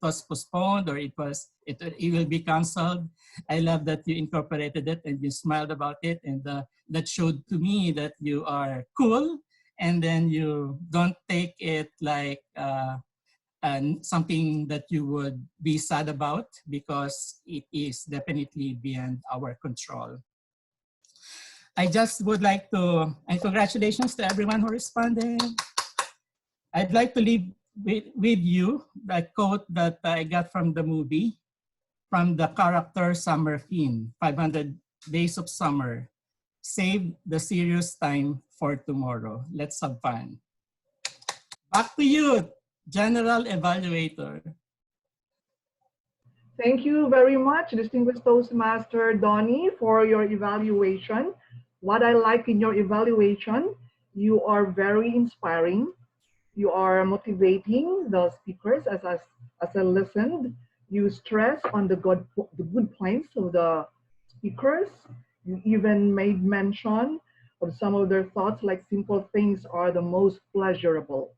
was postponed or it will be canceled. I love that you incorporated it and you smiled about it, and that showed to me that you are cool, and then you don't take it like something that you would be sad about because it is definitely beyond our control. I just would like to, and congratulations to everyone who responded. I'd like to leave with you the quote that I got from the movie, from the character Summer Finn, 500 Days of Summer. Save the serious time for tomorrow. Let's have fun. Back to you, General Evaluator. Thank you very much, distinguished Toastmaster Donnie, for your evaluation. What I like in your evaluation, you are very inspiring. You are motivating the speakers as I listened. You stress on the good points of the speakers. You even made mention of some of their thoughts, like simple things are the most pleasurable.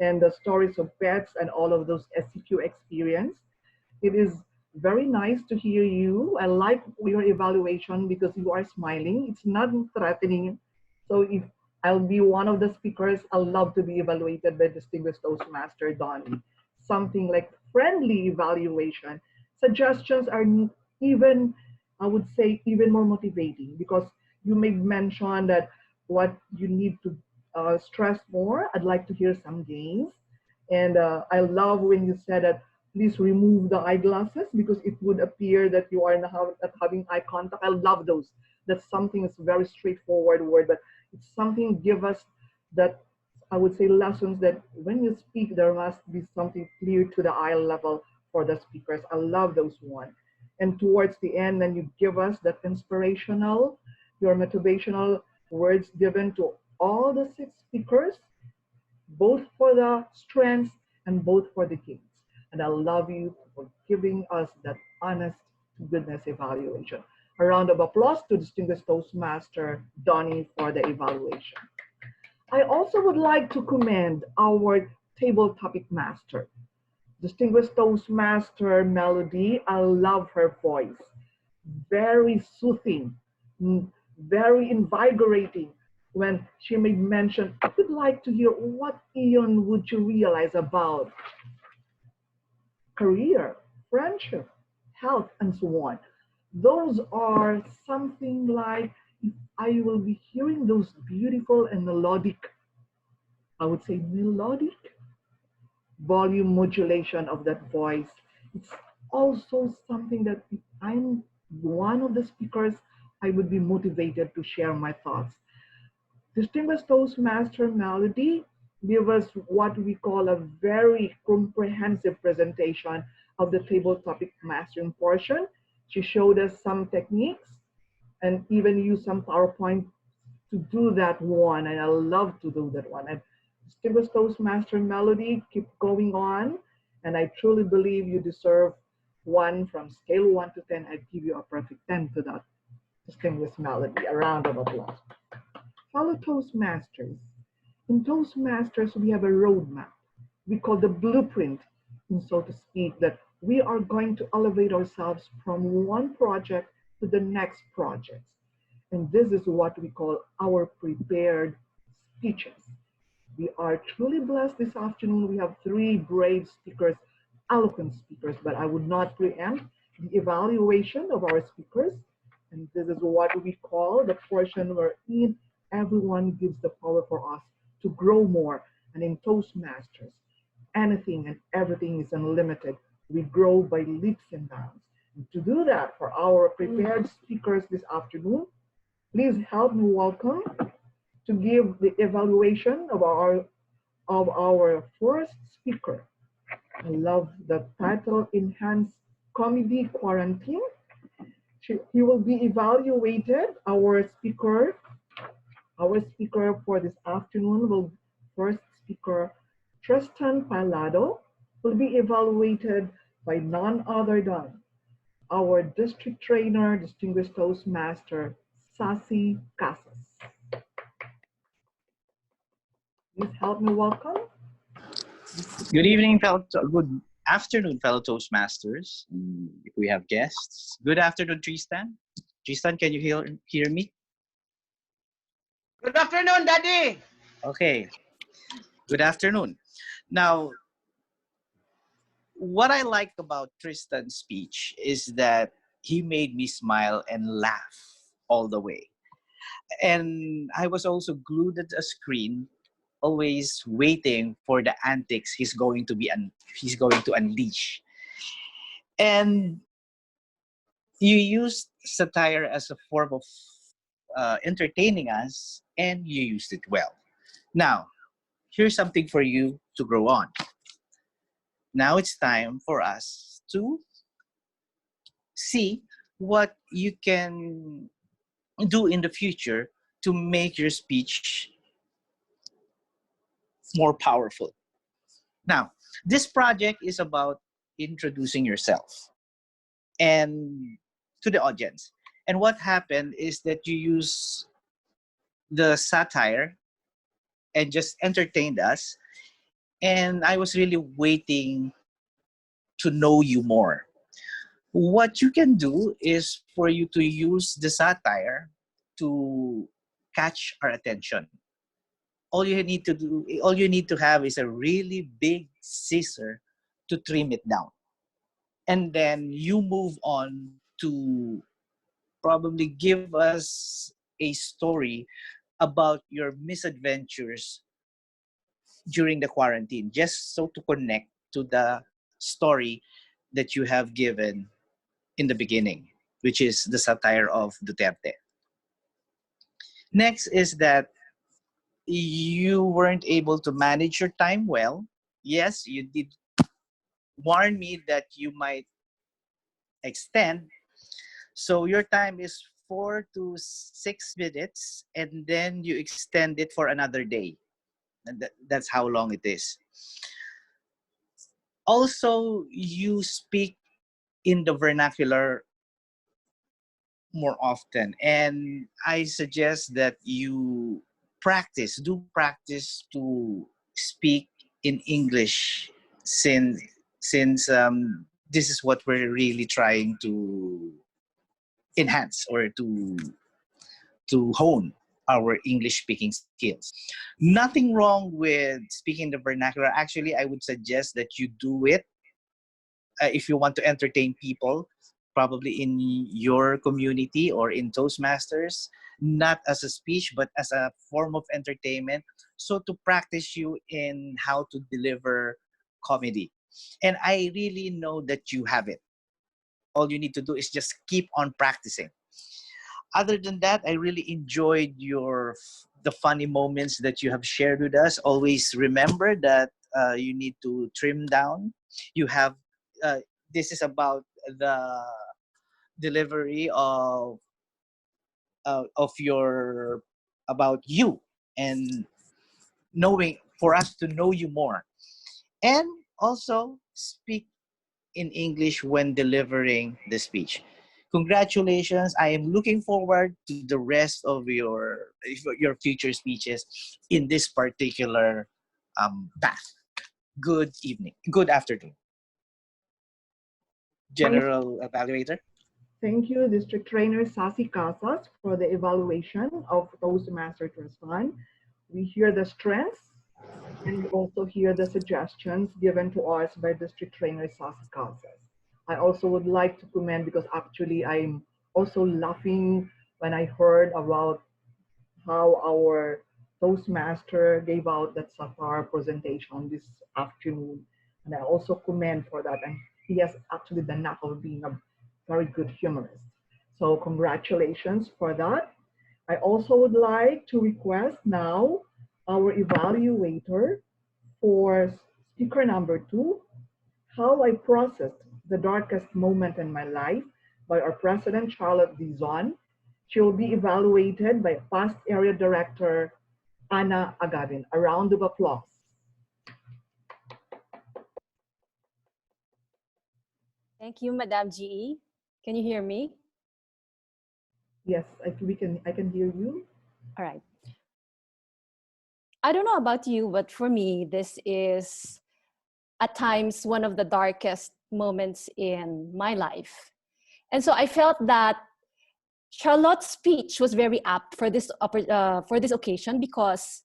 And the stories of pets and all of those SCQ experience. It is very nice to hear you. I like your evaluation because you are smiling. It's not threatening. So if I'll be one of the speakers, I'll love to be evaluated by distinguished Toastmaster Donnie. Something like friendly evaluation. Suggestions are even, I would say, even more motivating because you may mention that what you need to stress more. I'd like to hear some gains. And I love when you said that please remove the eyeglasses because it would appear that you are not having eye contact. I love those. That's something that's very straightforward word, but it's something give us that I would say lessons that when you speak, there must be something clear to the eye level for the speakers. I love those one. And towards the end, then you give us that inspirational, your motivational words given to all the 6 speakers, both for the strengths and both for the gains. And I love you for giving us that honest to goodness evaluation. A round of applause to Distinguished Toastmaster Donnie for the evaluation. I also would like to commend our table topic master, Distinguished Toastmaster Melody. I love her voice. Very soothing, very invigorating. When she made mention, I would like to hear what Ian would you realize about career, friendship, health, and so on. Those are something like, if I will be hearing those beautiful and melodic, I would say melodic volume modulation of that voice. It's also something that if I'm one of the speakers, I would be motivated to share my thoughts. Distinguished Toastmaster Melody give us what we call a very comprehensive presentation of the table topic mastering portion. She showed us some techniques and even used some PowerPoint to do that one, and I love to do that one. And Distinguished Toastmaster Melody, keep going on, and I truly believe you deserve one from scale 1 to 10. I'd give you a perfect 10 to that Distinguished Melody. A round of applause. Fellow Toastmasters. In Toastmasters, we have a roadmap. We call the blueprint, in so to speak, that we are going to elevate ourselves from one project to the next project. And this is what we call our prepared speeches. We are truly blessed this afternoon. We have 3 brave speakers, eloquent speakers, but I would not preempt the evaluation of our speakers. And this is what we call the portion wherein everyone gives the power for us to grow more. And in Toastmasters, anything and everything is unlimited. We grow by leaps and bounds. And to do that, for our prepared speakers this afternoon, please help me welcome to give the evaluation of our first speaker. I love the title, Enhanced Comedy Quarantine. He will be evaluated. Our speaker for this afternoon will first speaker Tristan Palado will be evaluated by none other than our district trainer, Distinguished Toastmaster Sassy Casas. Please help me welcome. Good evening, good afternoon, fellow Toastmasters. If we have guests, good afternoon, Tristan. Tristan, can you hear me? Good afternoon, Daddy. Okay. Good afternoon. Now, what I like about Tristan's speech is that he made me smile and laugh all the way. And I was also glued at a screen, always waiting for the antics he's going to unleash. And you used satire as a form of entertaining us, and you used it well. Now, here's something for you to grow on. Now it's time for us to see what you can do in the future to make your speech more powerful. Now, this project is about introducing yourself and to the audience. And what happened is that you use the satire and just entertained us. And I was really waiting to know you more. What you can do is for you to use the satire to catch our attention. All you need to have is a really big scissor to trim it down. And then you move on to probably give us a story about your misadventures during the quarantine, just so to connect to the story that you have given in the beginning, which is the satire of Duterte. Next is that you weren't able to manage your time well. Yes, you did warn me that you might extend. So your time is 4 to 6 minutes, and then you extend it for another day. And that's how long it is. Also, you speak in the vernacular more often, and I suggest that you practice to speak in English, since this is what we're really trying to enhance or to hone our English speaking skills. Nothing wrong with speaking the vernacular. Actually, I would suggest that you do it if you want to entertain people, probably in your community or in Toastmasters, not as a speech, but as a form of entertainment. So to practice you in how to deliver comedy. And I really know that you have it. All you need to do is just keep on practicing. Other than that, I really enjoyed the funny moments that you have shared with us. Always remember that you need to trim down. You have uh, this is about the delivery of your about you, and knowing for us to know you more, and also speak in English when delivering the speech. Congratulations. I am looking forward to the rest of your future speeches in this particular path. Good evening. Good afternoon. Thank, General Evaluator. thank you, District Trainer Sasi Casas, for the evaluation of Toastmaster Tristan. We hear the strengths and we also hear the suggestions given to us by District Trainer Sasi Casas. I also would like to commend because actually I'm also laughing when I heard about how our Toastmaster gave out that satire presentation this afternoon. And I also commend for that. And he has actually the knack of being a very good humorist. So congratulations for that. I also would like to request now our evaluator for speaker number 2, how I processed the darkest moment in my life by our president, Charlotte Dizon. She will be evaluated by past area director, Anna Agavin. A round of applause. Thank you, Madam GE. Can you hear me? Yes, I can hear you. All right. I don't know about you, but for me, this is at times one of the darkest moments in my life. And so I felt that Charlotte's speech was very apt for this occasion, because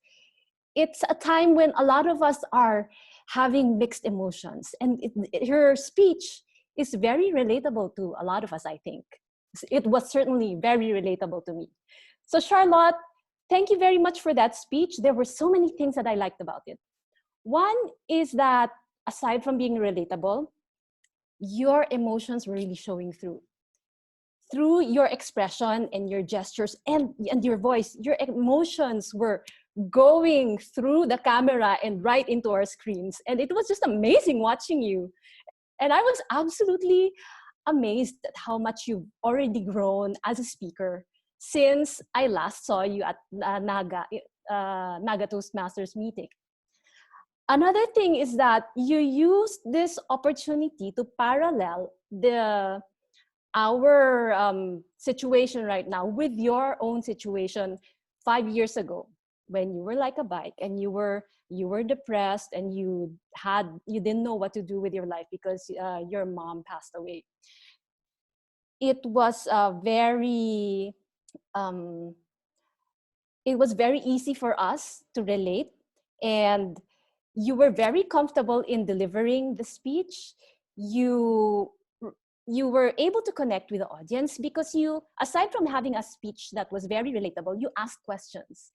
it's a time when a lot of us are having mixed emotions, and her speech is very relatable to a lot of us. I think it was certainly very relatable to me. So Charlotte, thank you very much for that speech. There were so many things that I liked about it. One is that aside from being relatable, your emotions were really showing through your expression and your gestures and your voice. Your emotions were going through the camera and right into our screens. And it was just amazing watching you. And I was absolutely amazed at how much you've already grown as a speaker since I last saw you at Naga Toastmasters meeting. Another thing is that you used this opportunity to parallel our situation right now with your own situation 5 years ago, when you were like a bike and you were depressed and you didn't know what to do with your life because your mom passed away. It was um, very easy for us to relate, and you were very comfortable in delivering the speech. You you were able to connect with the audience because you, aside from having a speech that was very relatable, you asked questions.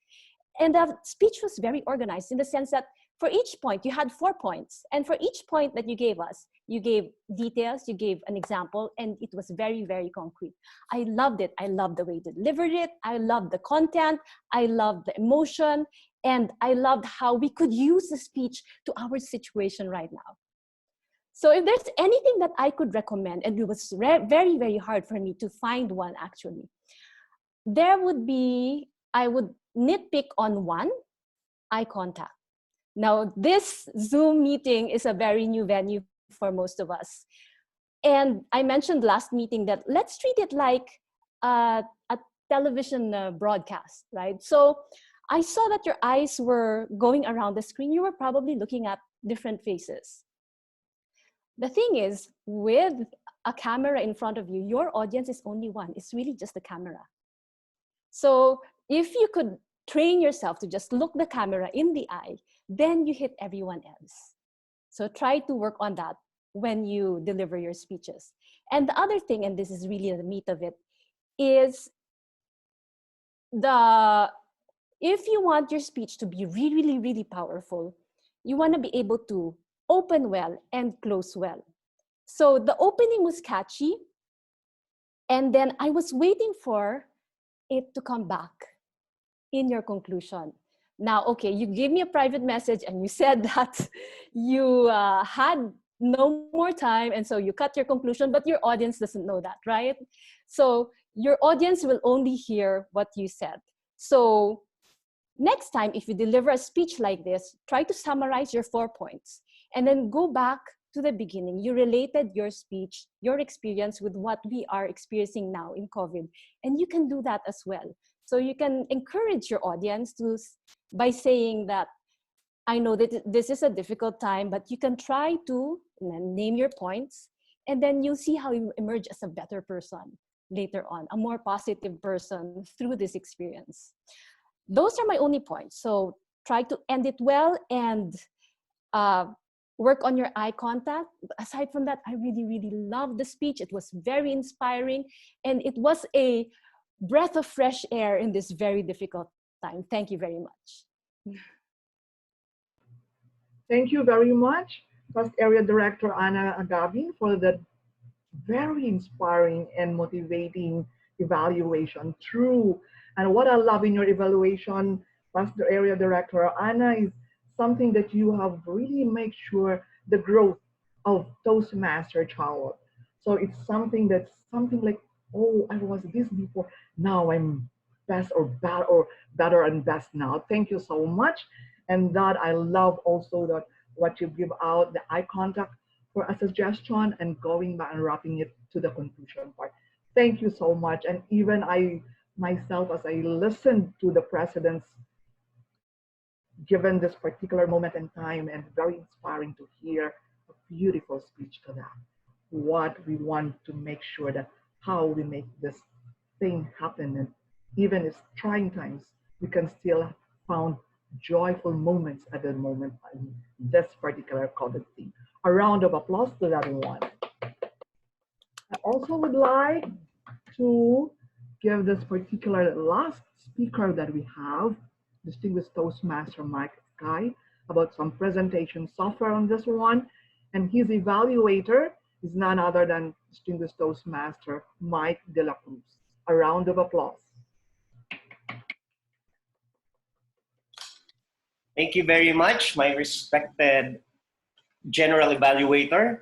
And the speech was very organized in the sense that for each point, you had 4 points. And for each point that you gave us, you gave details, you gave an example, and it was very, very concrete. I loved it. I loved the way you delivered it. I loved the content. I loved the emotion. And I loved how we could use the speech to our situation right now. So if there's anything that I could recommend, and it was very, very hard for me to find one actually, there would be, I would nitpick on one, eye contact. Now, this Zoom meeting is a very new venue for most of us. And I mentioned last meeting that let's treat it like a television broadcast, right? So I saw that your eyes were going around the screen. You were probably looking at different faces. The thing is, with a camera in front of you, your audience is only one. It's really just the camera. So if you could train yourself to just look the camera in the eye, then you hit everyone else. So try to work on that when you deliver your speeches. And the other thing, and this is really the meat of it, is if you want your speech to be really, really, really powerful, you want to be able to open well and close well. So the opening was catchy, and then I was waiting for it to come back in your conclusion. Now, okay, you gave me a private message and you said that you had no more time, and so you cut your conclusion, but your audience doesn't know that, right? So your audience will only hear what you said. So next time, if you deliver a speech like this, try to summarize your 4 points and then go back to the beginning. You related your speech, your experience with what we are experiencing now in COVID. And you can do that as well. So you can encourage your audience by saying that, I know that this is a difficult time, but you can try to name your points, and then you'll see how you emerge as a better person later on, a more positive person through this experience. Those are my only points. So try to end it well and work on your eye contact. Aside from that, I really, really loved the speech. It was very inspiring, and it was a breath of fresh air in this very difficult time. Thank you very much. Thank you very much, First Area Director Ana Agabi, for that very inspiring and motivating evaluation. True. And what I love in your evaluation, Master Area Director Anna, is something that you have really make sure the growth of Toastmaster child. So it's something like, oh, I was this before, now I'm best or bad or better and best now. Thank you so much. And that I love also that what you give out, the eye contact for a suggestion and going back and wrapping it to the conclusion part. Thank you so much. And even I myself, as I listened to the president's given this particular moment in time, and very inspiring to hear a beautiful speech to that. What we want to make sure that how we make this thing happen, and even if trying times, we can still found joyful moments at the moment in this particular COVID theme. A round of applause to that one. I also would like to give this particular last speaker that we have, distinguished Toastmaster Mike Sky, about some presentation software on this one. And his evaluator is none other than distinguished Toastmaster Mike De La Cruz. A round of applause. Thank you very much, my respected General Evaluator,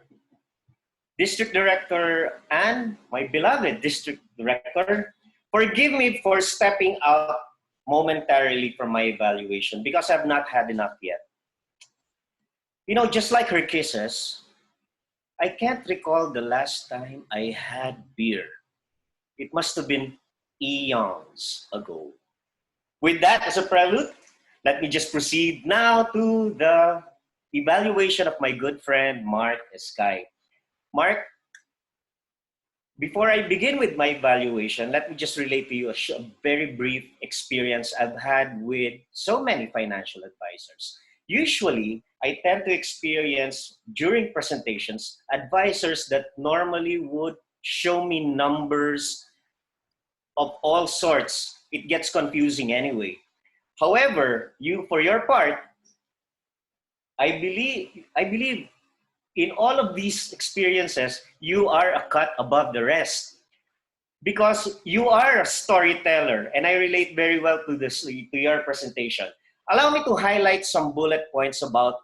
District Director, and my beloved District Director. Forgive me for stepping out momentarily from my evaluation because I've not had enough yet. You know, just like her kisses, I can't recall the last time I had beer. It must have been eons ago. With that as a prelude, let me just proceed now to the evaluation of my good friend, Mark Escay. Mark, before I begin with my evaluation, let me just relate to you a very brief experience I've had with so many financial advisors. Usually, I tend to experience during presentations advisors that normally would show me numbers of all sorts. It gets confusing anyway. However, you for your part, I believe in all of these experiences, you are a cut above the rest because you are a storyteller, and I relate very well to this to your presentation. Allow me to highlight some bullet points about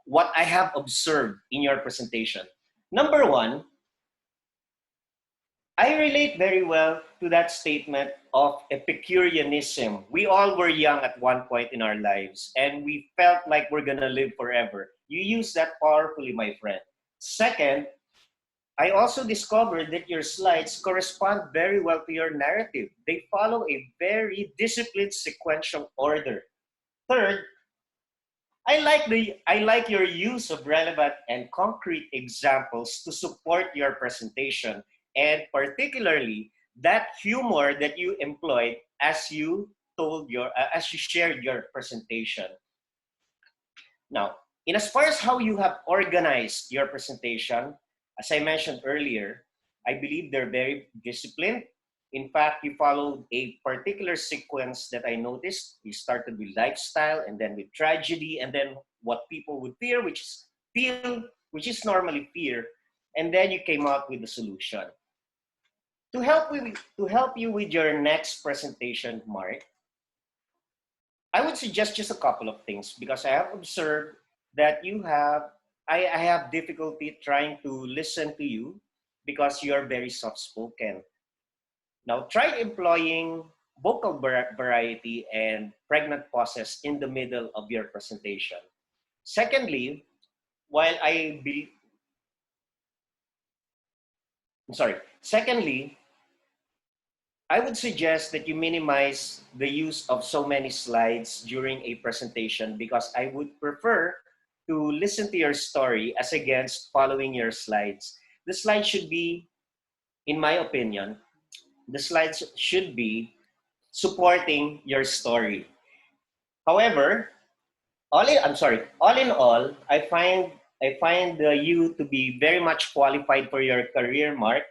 what I have observed in your presentation. Number one, I relate very well to that statement of Epicureanism. We all were young at one point in our lives, and we felt like we're going to live forever. You use that powerfully, my friend. Second, I also discovered that your slides correspond very well to your narrative. They follow a very disciplined sequential order. Third, I like your use of relevant and concrete examples to support your presentation, and particularly that humor that you employed as you shared your presentation. Now, in as far as how you have organized your presentation, as I mentioned earlier, I believe they're very disciplined. In fact, you followed a particular sequence that I noticed. You started with lifestyle and then with tragedy and then what people would fear, which is normally fear, and then you came out with the solution. To help you with your next presentation, Mark, I would suggest just a couple of things because I have observed that I have difficulty trying to listen to you because you are very soft spoken. Now try employing vocal variety and pregnant pauses in the middle of your presentation. Secondly, while I be, I'm sorry. Secondly, I would suggest that you minimize the use of so many slides during a presentation because I would prefer to listen to your story as against following your slides. The slides should be, in my opinion, the slides should be supporting your story. However, all in all, I find you to be very much qualified for your career, Mark.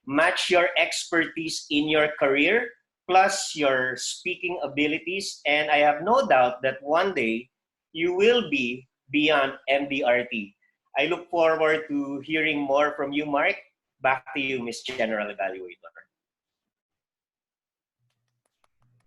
Match your expertise in your career plus your speaking abilities, and I have no doubt that one day you will be beyond MDRT. I look forward to hearing more from you, Mark. Back to you, Miss General Evaluator.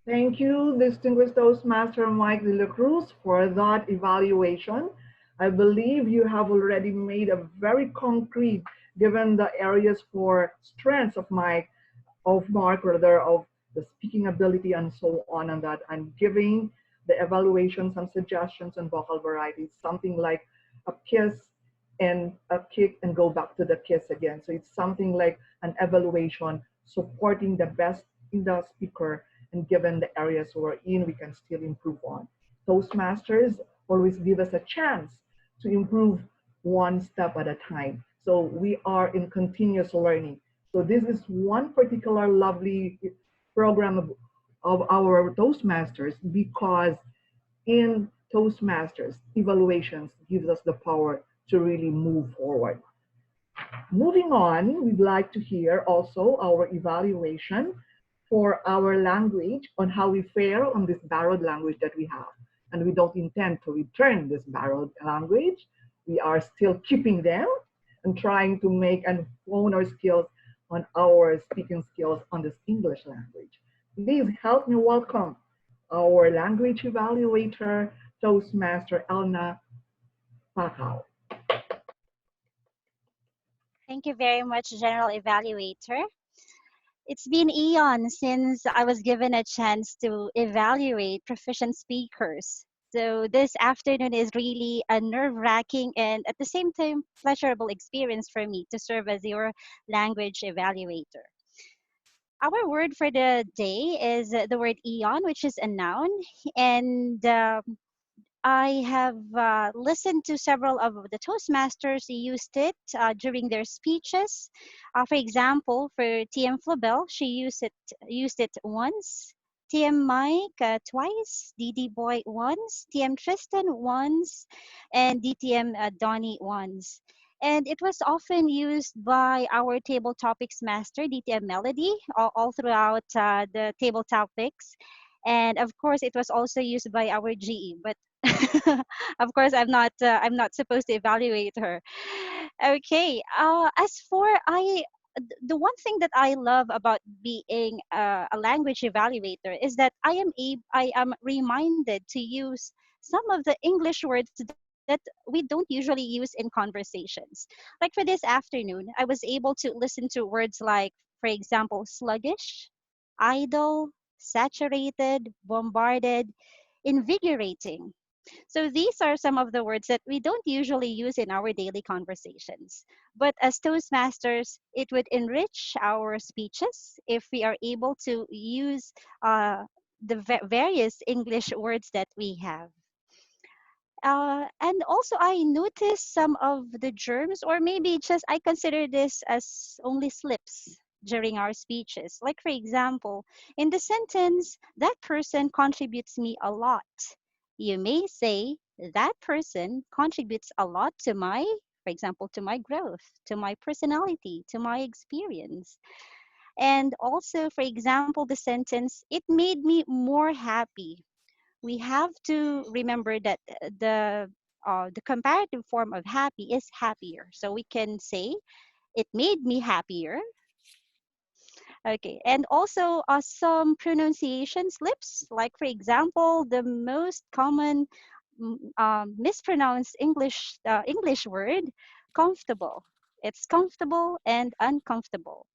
Thank you, distinguished Toastmaster Mike de la Cruz, for that evaluation. I believe you have already made a very concrete, given the areas for strengths of Mark, rather, of the speaking ability and so on, and that, and giving the evaluation some suggestions on vocal varieties, something like a kiss and a kick and go back to the kiss again. So it's something like an evaluation supporting the best in the speaker, and given the areas we're in, we can still improve on. Toastmasters always give us a chance to improve one step at a time. So we are in continuous learning. So this is one particular lovely program of our Toastmasters, because in Toastmasters, evaluations gives us the power to really move forward. Moving on, we'd like to hear also our evaluation for our language on how we fare on this borrowed language that we have. And we don't intend to return this borrowed language. We are still keeping them and trying to make and hone our skills on our speaking skills on this English language. Please help me welcome our language evaluator, Toastmaster Elna Pacau. Thank you very much, General Evaluator. It's been eons since I was given a chance to evaluate proficient speakers. So this afternoon is really a nerve-wracking and at the same time pleasurable experience for me to serve as your language evaluator. Our word for the day is the word eon, which is a noun. And I have listened to several of the Toastmasters who used it during their speeches. For example, for TM Flobel, she used it once. TM Mike twice, DD Boy once, TM Tristan once, and DTM Donnie once. And it was often used by our table topics master, DTM Melody, all throughout the table topics. And of course, it was also used by our GE, but of course, I'm not supposed to evaluate her. Okay. As for the one thing that I love about being a language evaluator is that I am reminded to use some of the English words that we don't usually use in conversations. Like for this afternoon, I was able to listen to words like, for example, sluggish, idle, saturated, bombarded, invigorating. So these are some of the words that we don't usually use in our daily conversations. But as Toastmasters, it would enrich our speeches if we are able to use the various English words that we have. And also, I noticed some of the germs, or maybe just I consider this as only slips during our speeches. Like, for example, in the sentence, that person contributes me a lot. You may say, that person contributes a lot to my, for example, to my growth, to my personality, to my experience. And also, for example, the sentence, it made me more happy. We have to remember that the comparative form of happy is happier. So we can say it made me happier. Okay, and also some pronunciation slips. Like for example, the most common mispronounced English word, comfortable. It's comfortable and uncomfortable.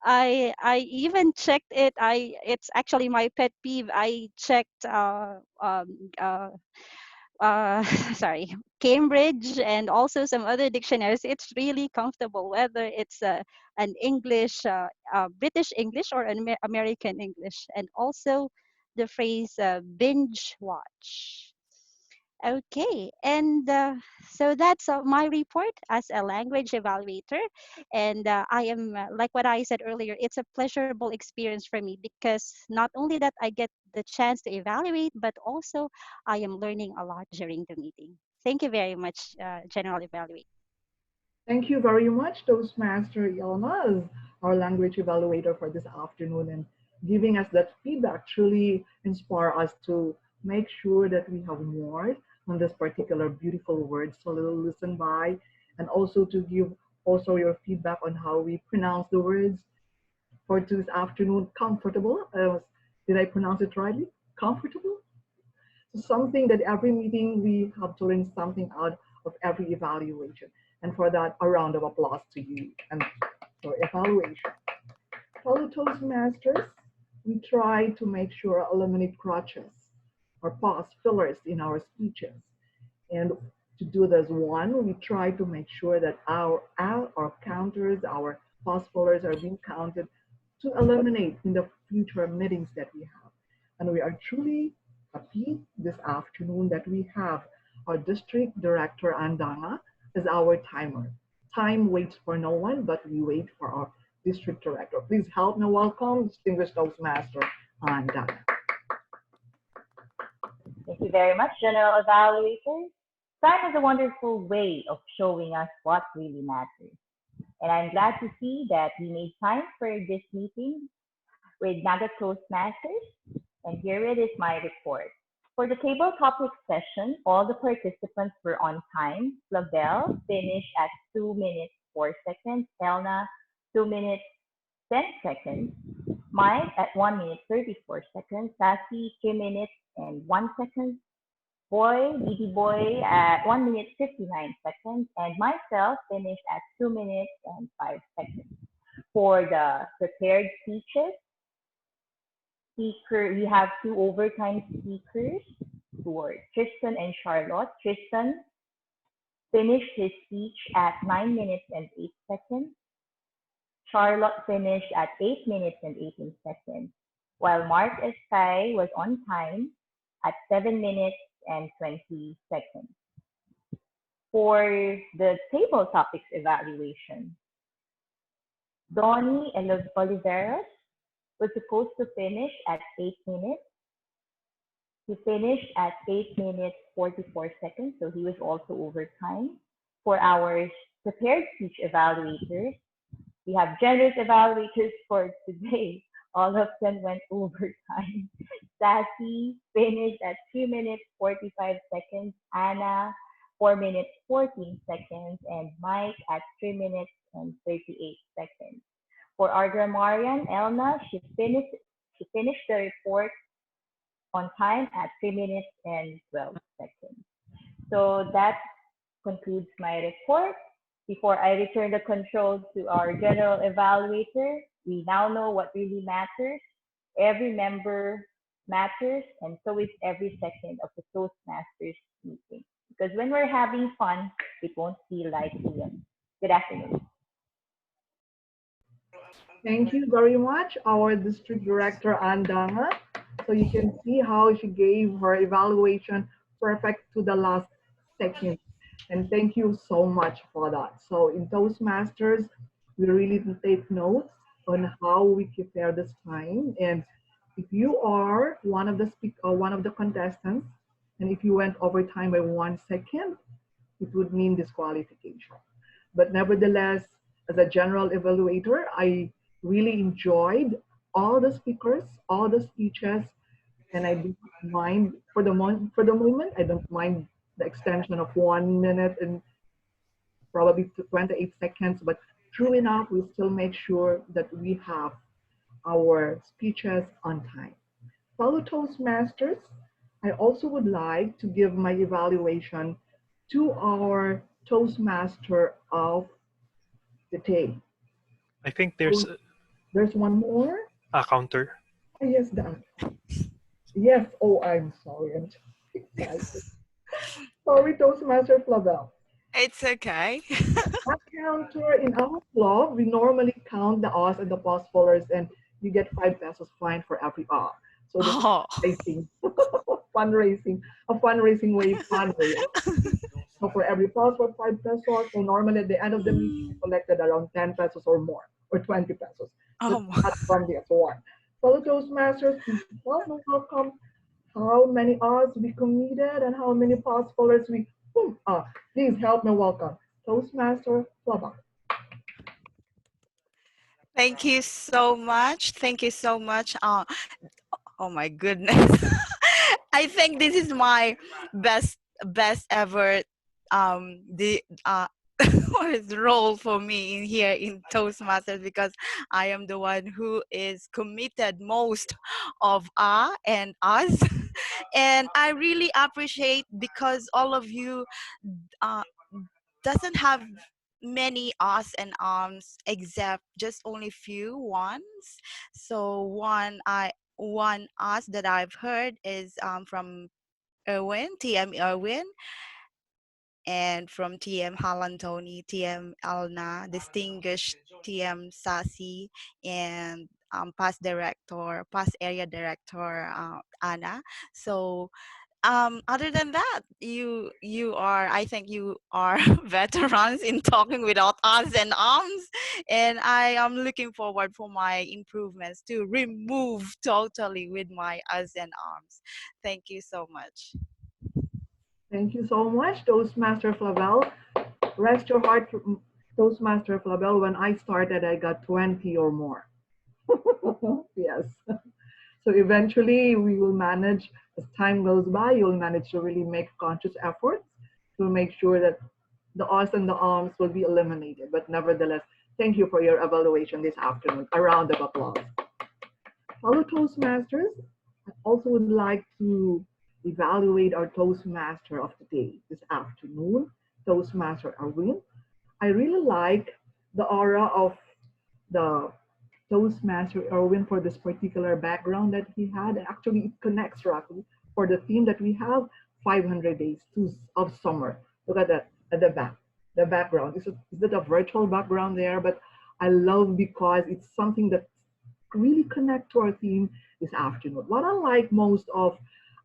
I even checked it. It's actually my pet peeve. I checked sorry, Cambridge and also some other dictionaries. It's really comfortable, whether it's an English, British English, or an American English, and also the phrase binge watch. Okay, and so that's my report as a language evaluator. And I am, like what I said earlier, it's a pleasurable experience for me because not only that I get the chance to evaluate, but also I am learning a lot during the meeting. Thank you very much, General Evaluator. Thank you very much, Toastmaster Yilmaz, our language evaluator for this afternoon, and giving us that feedback truly inspire us to make sure that we have more on this particular beautiful word to listen by, and also to give also your feedback on how we pronounce the words for this afternoon. Comfortable. Did I pronounce it rightly? Comfortable? Something that every meeting we have to learn something out of every evaluation. And for that, a round of applause to you and for evaluation. Fellow Toastmasters, we try to make sure eliminate crutches or pause fillers in our speeches. And to do this, one, we try to make sure that our counters, our pause fillers are being counted to eliminate in the future meetings that we have. And we are truly happy this afternoon that we have our district director Andanga as our timer. Time waits for no one, but we wait for our district director. Please help me welcome distinguished Toastmaster Andanga. Thank you very much, General Evaluator. Time is a wonderful way of showing us what really matters. And I'm glad to see that we made time for this meeting with Naga Toastmasters. And here it is my report. For the table topic session, all the participants were on time. Flabel finished at 2 minutes 4 seconds. Elna, 2 minutes 10 seconds. Mike at 1 minute 34 seconds. Sassy, 3 minutes and 1 second. Boy, Didi Boy at 1 minute 59 seconds. And myself finished at 2 minutes and 5 seconds. For the prepared speeches, we have two overtime speakers who are Tristan and Charlotte. Tristan finished his speech at 9 minutes and 8 seconds. Charlotte finished at 8 minutes and 18 seconds, while Mark Escay was on time at 7 minutes and 20 seconds. For the table topics evaluation, Donnie Oliveros was supposed to finish at 8 minutes. He finished at 8 minutes 44 seconds, so he was also over time. For our prepared speech evaluators, we have generous evaluators for today. All of them went overtime. Sassy finished at 2 minutes 45 seconds. Anna, 4 minutes 14 seconds. And Mike at 3 minutes and 38 seconds. For our grammarian, Elna, she finished the report on time at 3 minutes and 12 seconds. So that concludes my report. Before I return the control to our general evaluator, we now know what really matters. Every member matters, and so is every second of the Toastmasters meeting. Because when we're having fun, it won't feel like the end. Good afternoon. Thank you very much, our District Director, Andanga. So you can see how she gave her evaluation perfect to the last second. And thank you so much for that. So in Toastmasters, we really take notes on how we prepare this time. And if you are one of the contestants, and if you went over time by 1 second, it would mean disqualification. But nevertheless, as a general evaluator, I really enjoyed all the speakers, all the speeches, and I don't mind for the moment. I don't mind the extension of 1 minute and probably 28 seconds. But true enough, we still make sure that we have our speeches on time. Fellow Toastmasters, I also would like to give my evaluation to our Toastmaster of the day. I think There's one more. a counter. Yes, yes. Oh, I'm sorry. I'm excited. Sorry, Toastmaster Flavel. It's okay. That counter in our club, we normally count the O's and the pause followers, and you get 5 pesos fine for every R. So this Oh. is fundraising, a fundraising way, fun way. So for every pause for 5 pesos, so normally at the end of the meeting, we collected around 10 pesos or more, or 20 pesos. Oh. That's from the one. Fellow Toastmasters, please help me welcome how many odds we committed and how many pause followers we please help me welcome Toastmaster Flava. Thank you so much. Thank you so much. Oh my goodness. I think this is my best ever the role for me in here in Toastmasters, because I am the one who is committed most of and us. And I really appreciate, because all of you uh, doesn't have many us and except just only few ones. So one us that I've heard is from TM Erwin, and from TM Holland Tony, TM Elna, distinguished TM Sassy, and past area director Anna. So other than that, you are, I think you are veterans in talking without us and arms, and I am looking forward for my improvements to remove totally with my us and arms. Thank you so much. Thank you so much, Toastmaster Flavel. Rest your heart, Toastmaster Flavel. When I started, I got 20 or more. Yes. So eventually we will manage, as time goes by, you'll manage to really make conscious efforts to make sure that the us and the arms will be eliminated. But nevertheless, thank you for your evaluation this afternoon. A round of applause. Fellow Toastmasters, I also would like to evaluate our Toastmaster of the day this afternoon, Toastmaster Arwin. I really like the aura of the Toastmaster Erwin for this particular background that he had. Actually, it connects roughly for the theme that we have, 500 days of summer. Look at that at the background. Is it a virtual background there? But I love because it's something that really connect to our theme this afternoon. What I like most of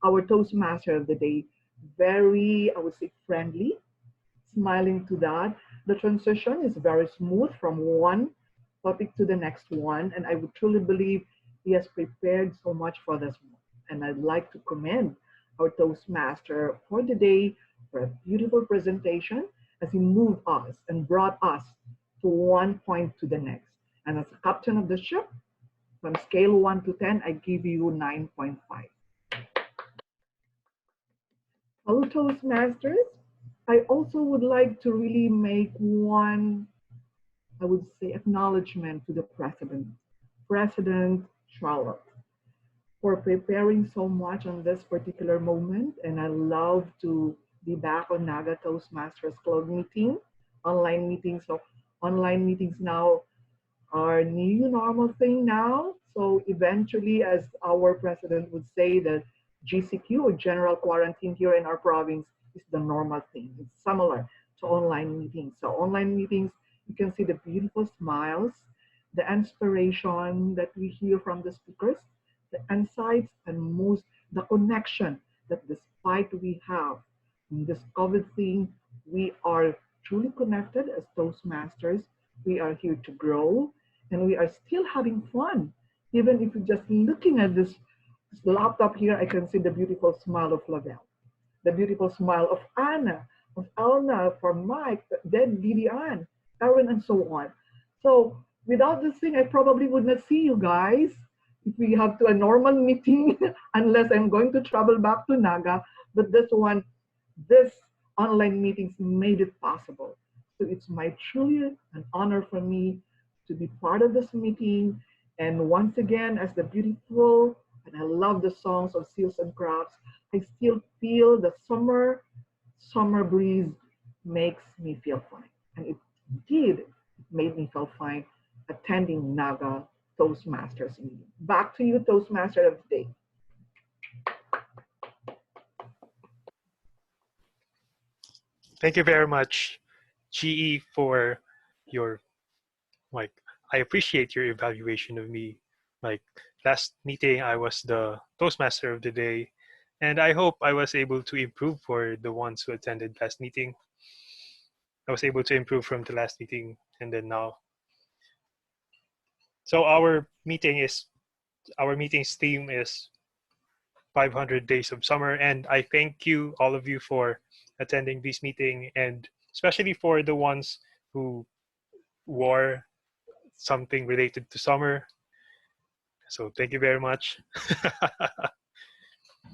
our Toastmaster of the day, very, I would say, friendly, smiling to that. The transition is very smooth from one topic to the next one. And I would truly believe He has prepared so much for this one. And I'd like to commend our Toastmaster for the day for a beautiful presentation as he moved us and brought us to one point to the next. And as a captain of the ship, from scale 1 to 10, I give you 9.5. Hello, Toastmasters. I also would like to really make one, I would say, acknowledgement to the President, President Charlotte, for preparing so much on this particular moment. And I love to be back on Naga Toastmasters Club meeting, online meetings. So online meetings now are new normal thing now. So eventually, as our president would say, that GCQ or general quarantine here in our province is the normal thing. It's similar to online meetings. So online meetings, you can see the beautiful smiles, the inspiration that we hear from the speakers, the insights, and most the connection that despite we have in this COVID thing, we are truly connected as Toastmasters. We are here to grow and we are still having fun. Even if you're just looking at this laptop here, I can see the beautiful smile of Lavelle, the beautiful smile of Anna, of Elna, for Mike, then Vivian, Aaron, and so on. So without this thing, I probably would not see you guys if we have to a normal meeting, unless I'm going to travel back to Naga. But this one, this online meetings made it possible. So it's my truly an honor for me to be part of this meeting. And once again, as the beautiful, and I love the songs of Seals and Crafts, I still feel the summer breeze makes me feel fine. And it did made me feel fine attending Naga Toastmasters meeting. Back to you, Toastmaster of the day. Thank you very much, GE, for your, like, I appreciate your evaluation of me. Like, last meeting, I was the Toastmaster of the day, and I hope I was able to improve for the ones who attended last meeting. I was able to improve from the last meeting and then now. So our meeting's theme is 500 Days of Summer, and I thank you, all of you, for attending this meeting, and especially for the ones who wore something related to summer. So thank you very much.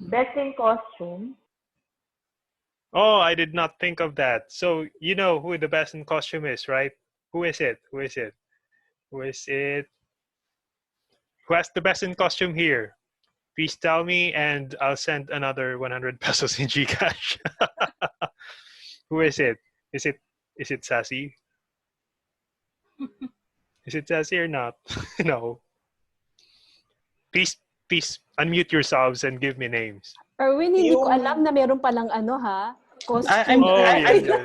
Best in costume. Oh, I did not think of that. So you know who the best in costume is, right? Who is it? Who is it? Who is it? Who has the best in costume here? Please tell me, and I'll send another 100 pesos in GCash. Who is it? Is it Sassy? Is it Sassy or not? No. Please unmute yourselves and give me names. Erwin, hindi ko alam na meron palang ano ha, costume. Yeah.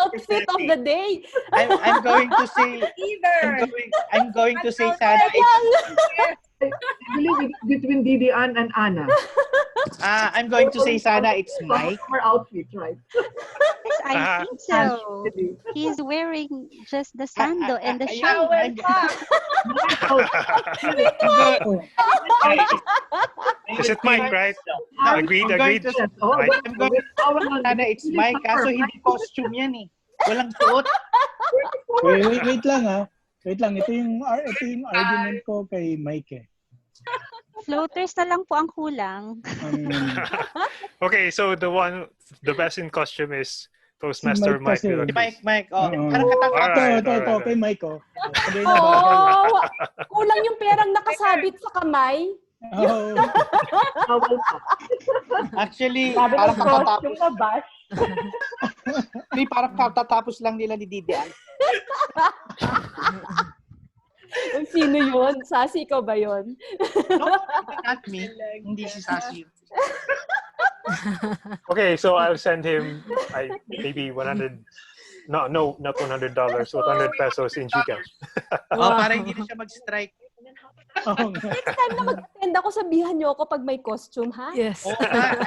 Outfit of the day. I'm going to say Either. I'm going to say Sana. I believe it's between Vivian and Anna. I'm going to say Sana it's Mike. Summer outfit, right? Yes, I think so. He's wearing just the sandal and the shoe. Is it Mike, right? Agreed. I'm going to Sana it's Mike. Kaso hindi costume yan eh. Walang suot. Wait lang ha. Wait lang, ito yung argument ko kay Mike eh. Floaters na lang po ang kulang. Okay, so the best in costume is Toastmaster Mike. Mike. Oh, Ito, kay Mike oh. Kulang yung perang nakasabit sa kamay. Oh. Actually, parang costume na bash. Parang katatapos lang nila ni Didian. Sino yun? Sassy, ikaw ba yun? No, not me. Hindi si Sassy. Okay, so I'll send him maybe 100. No, not $100. 100 pesos in GCash. Para hindi na siya mag-strike. Next time na mag-attend ako, sabihan niyo ako pag may costume, ha? Yes.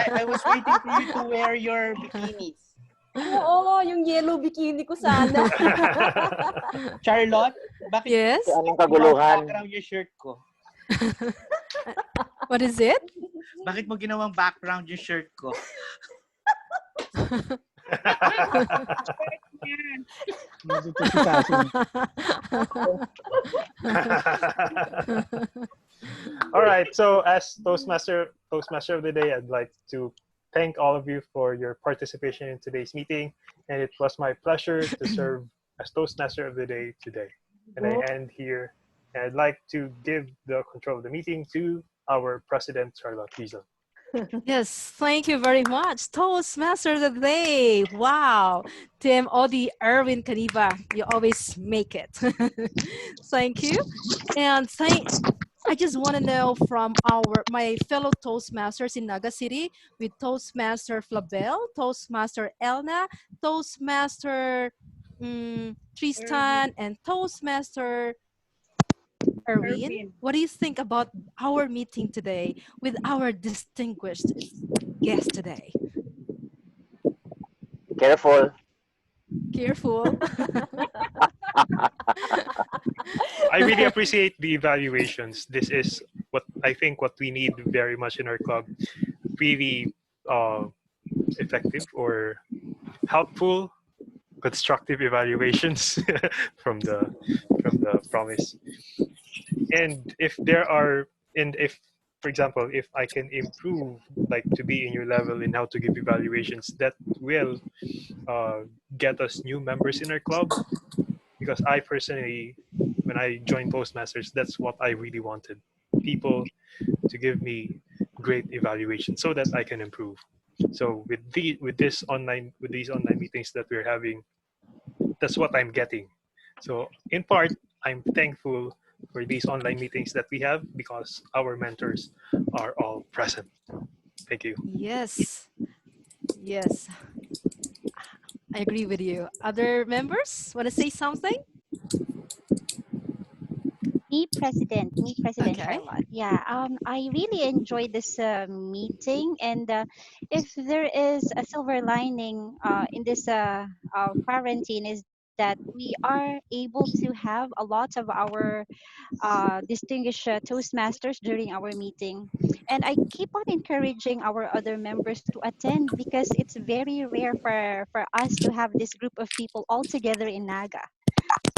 I was waiting for you to wear your bikinis. Oo, yung yellow bikini ko sana. Charlotte, bakit yes? Anong kaguluhan? Background yung shirt ko. What is it? Bakit mo ginawang background yung shirt ko? All right. So as Toastmaster of the Day, I'd like to thank all of you for your participation in today's meeting, and it was my pleasure to serve as Toastmaster of the Day today. And I end here. And I'd like to give the control of the meeting to our President, Charlotte Diesel. Yes, thank you very much. Toastmaster of the Day. Wow. Tim, Odi, Erwin, Kaniba, you always make it. Thank you. And I just want to know from my fellow Toastmasters in Naga City with Toastmaster Flabel, Toastmaster Elna, Toastmaster Tristan, and Toastmaster Erwin. What do you think about our meeting today with our distinguished guest today? Careful. Careful. I really appreciate the evaluations. This is what I think what we need very much in our club. Really effective or helpful, constructive evaluations from the promise. And if for example, if I can improve, like to be in your level in how to give evaluations, that will get us new members in our club. Because I personally, when I joined Postmasters, that's what I really wanted. People to give me great evaluations so that I can improve. So with these online meetings that we're having, that's what I'm getting. So in part, I'm thankful for these online meetings that we have because our mentors are all present. Thank you. Yes. Yes. I agree with you. Other members want to say something? Me, President Okay. Charlotte. Yeah, I really enjoyed this meeting, and if there is a silver lining in this quarantine, is that we are able to have a lot of our distinguished Toastmasters during our meeting. And I keep on encouraging our other members to attend because it's very rare for us to have this group of people all together in Naga.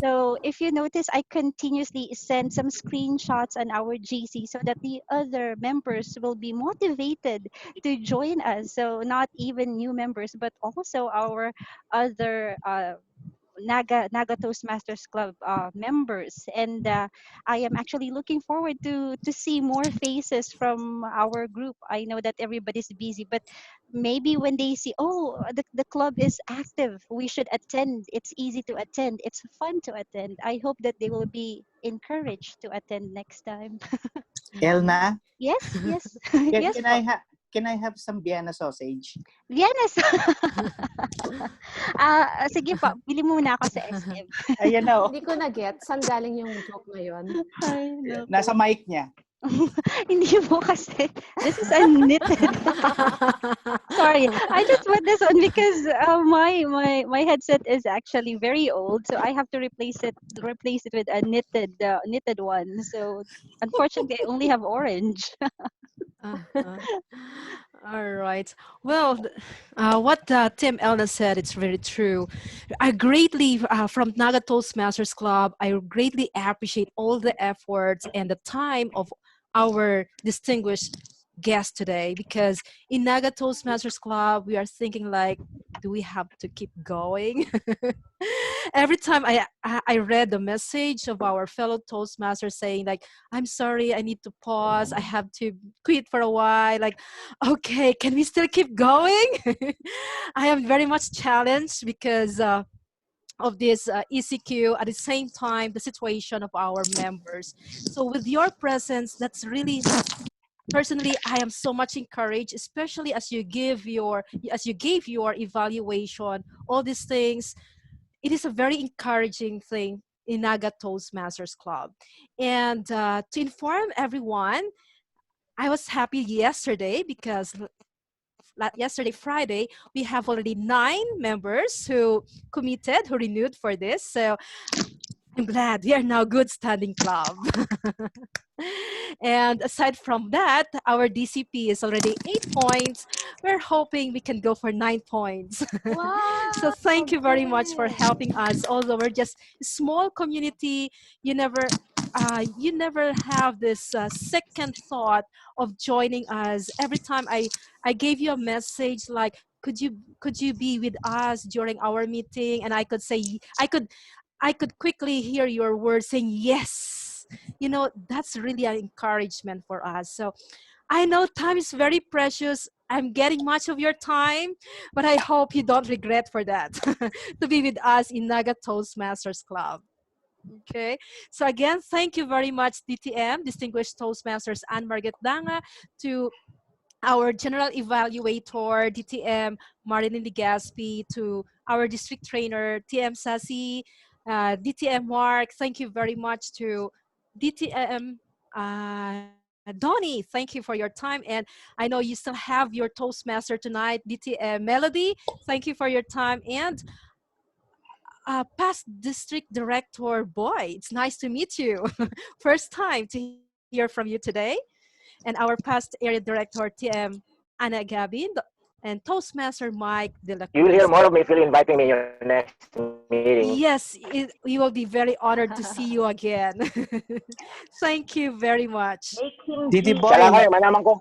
So if you notice, I continuously send some screenshots on our GC so that the other members will be motivated to join us. So not even new members, but also our other Naga Toastmasters Club members, and I am actually looking forward to see more faces from our group. I know that everybody's busy, but maybe when they see, oh, the club is active, we should attend. It's easy to attend. It's fun to attend. I hope that they will be encouraged to attend next time. Elna, Yes, yes, can, yes. can I have some Vienna sausage? Vienna. Sige po, bili muna ako sa SM. Ayan na. Hindi ko na-get. Saan galing yung joke na yun? Ay, naku. Nasa mic niya. Hindi mo kasi. This is unknitted. Sorry, I just put this on because my headset is actually very old, so I have to replace it with a knitted one. So unfortunately, I only have orange. All right. Well, what Tim Elna said, it's very true. I greatly, from Naga Toastmasters Club, I greatly appreciate all the efforts and the time of our distinguished guest today, because in Naga Toastmasters Club, we are thinking like, do we have to keep going? Every time I read the message of our fellow Toastmasters saying like, I'm sorry, I need to pause. I have to quit for a while. Like, okay, can we still keep going? I am very much challenged because of this ECQ, at the same time, the situation of our members. So with your presence, that's really, personally, I am so much encouraged, especially as you gave your evaluation, all these things. It is a very encouraging thing in Naga Toastmasters Club. And to inform everyone, I was happy yesterday because yesterday, Friday, we have already 9 members who committed, who renewed for this. So I'm glad we are now good standing club. And aside from that, our DCP is already 8 points. We're hoping we can go for 9 points. Wow. So thank you very much for great. helping us. Although we're just a small community, you never have this second thought of joining us. Every time I gave you a message like, could you be with us during our meeting, and I could say I could quickly hear your words saying yes. That's really an encouragement for us. So I know time is very precious. I'm getting much of your time, but I hope you don't regret for that to be with us in Naga Toastmasters Club. Okay. So again, thank you very much, DTM, Distinguished Toastmasters Anne Margaret Danga, to our general evaluator, DTM Marilyn Legaspi, to our district trainer, TM Sasi, DTM Mark. Thank you very much to DTM Donnie. Thank you for your time. And I know you still have your Toastmaster tonight, DTM Melody. Thank you for your time. And past district director, boy, it's nice to meet you. First time to hear from you today. And our past area director, TM Ana Gabin, and Toastmaster Mike De La You will Cruz. hear more of me if you're inviting me in your next meeting. Yes, we will be very honored to see you again. Thank you very much. Make him Didi G. Boy, Siya lang kayo, manaman ko.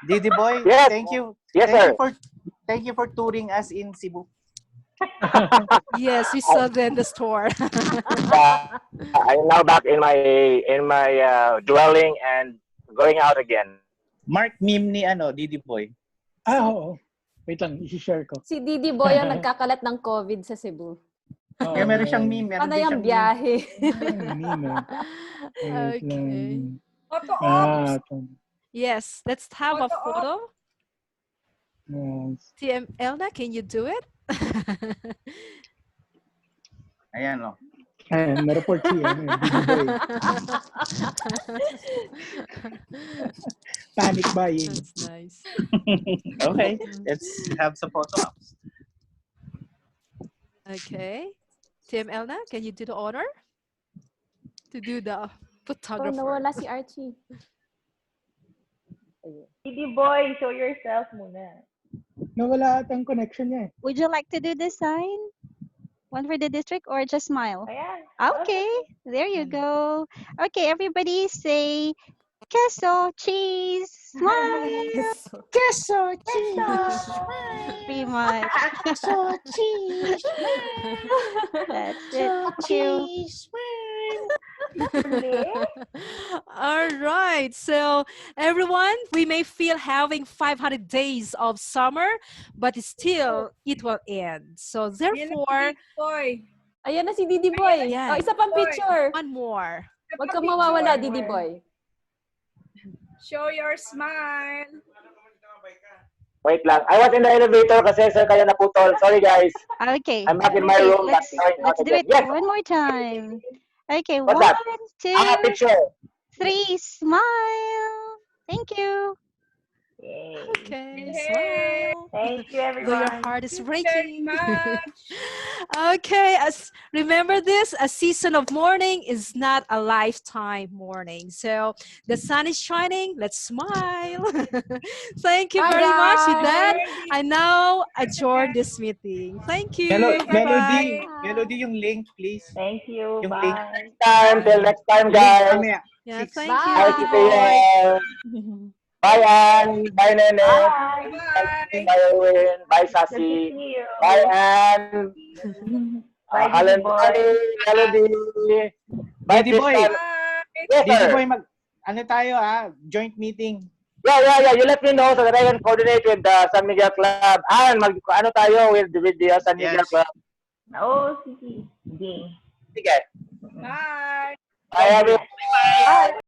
Didi Boy, Yes. thank you. Yes, Thank sir. you for touring us in Cebu. Yes, we saw them in the store. I'm now back in my dwelling and going out again. Mark meme ni Didi Boy. Oo. Wait lang, i-share ko. Si Didi Boy ang nagkakalat ng COVID sa Cebu. Kaya meron siyang meme. Meron Panay din ang siyang biyahe. Meme. Wait Okay. lang. Photo ops. Yes, let's have a Photo op. photo. Yes. TM Elna, can you do it? Ayan, oh. Ayan, na-report si Didi Boy. Panic buying. That's nice. Okay, let's have some photo ops. Okay. TM Elna, can you do the honor to do the photographer? nawala si Archie. Didi Boy, show yourself muna. Nawala atang connection niya eh. Would you like to do the sign? One for the district or just smile? Ayan. Okay, there you go. Okay, everybody say queso, cheese, smile. Queso, cheese, Pretty much. queso, cheese, That's it. Thank you. All right. So, everyone, we may feel having 500 days of summer, but still, it will end. So, therefore, Boy. Ayan na si Didi Boy. Ayan. Oh, isa pang picture. One more. Huwag kang mawawala, Didi Boy. Show your smile. Wait lang. I was in the elevator kasi sir kaya naputol. Sorry guys. Okay. I'm back in my Okay, room. let's do it Yes. one more time. Okay, What's one, that? two, Picture. 3, smile. Thank you. Yay. Okay, smile. Thank you, Though your everyone. heart is Very breaking. much. Okay, remember this, a season of mourning is not a lifetime mourning. So the sun is shining, let's smile. Thank you Bye, very much. With guys. that, I now adjourn this meeting. Thank you. Melody, Bye-bye. Melody yung link, please. Thank you. Yung link. Bye. Till next time Link guys. mamaya. Yeah, 6. thank you, Bye Didi to Boy. you. Bye Ann. Bye Nene. Bye. Bye Erwin. Bye Good to Sassy. see you. Bye Ann. Bye, Alan Didi Boy. Melody. Bye Didi Boy. Tristan. Yes Didi sir. Boy, tayo joint meeting. Yeah. You let me know so that I can coordinate with the San Miguel Club. And ano tayo with the San Miguel Yes. Club. Oh, sige. Sige. Sige. Bye. Bye everyone. Bye.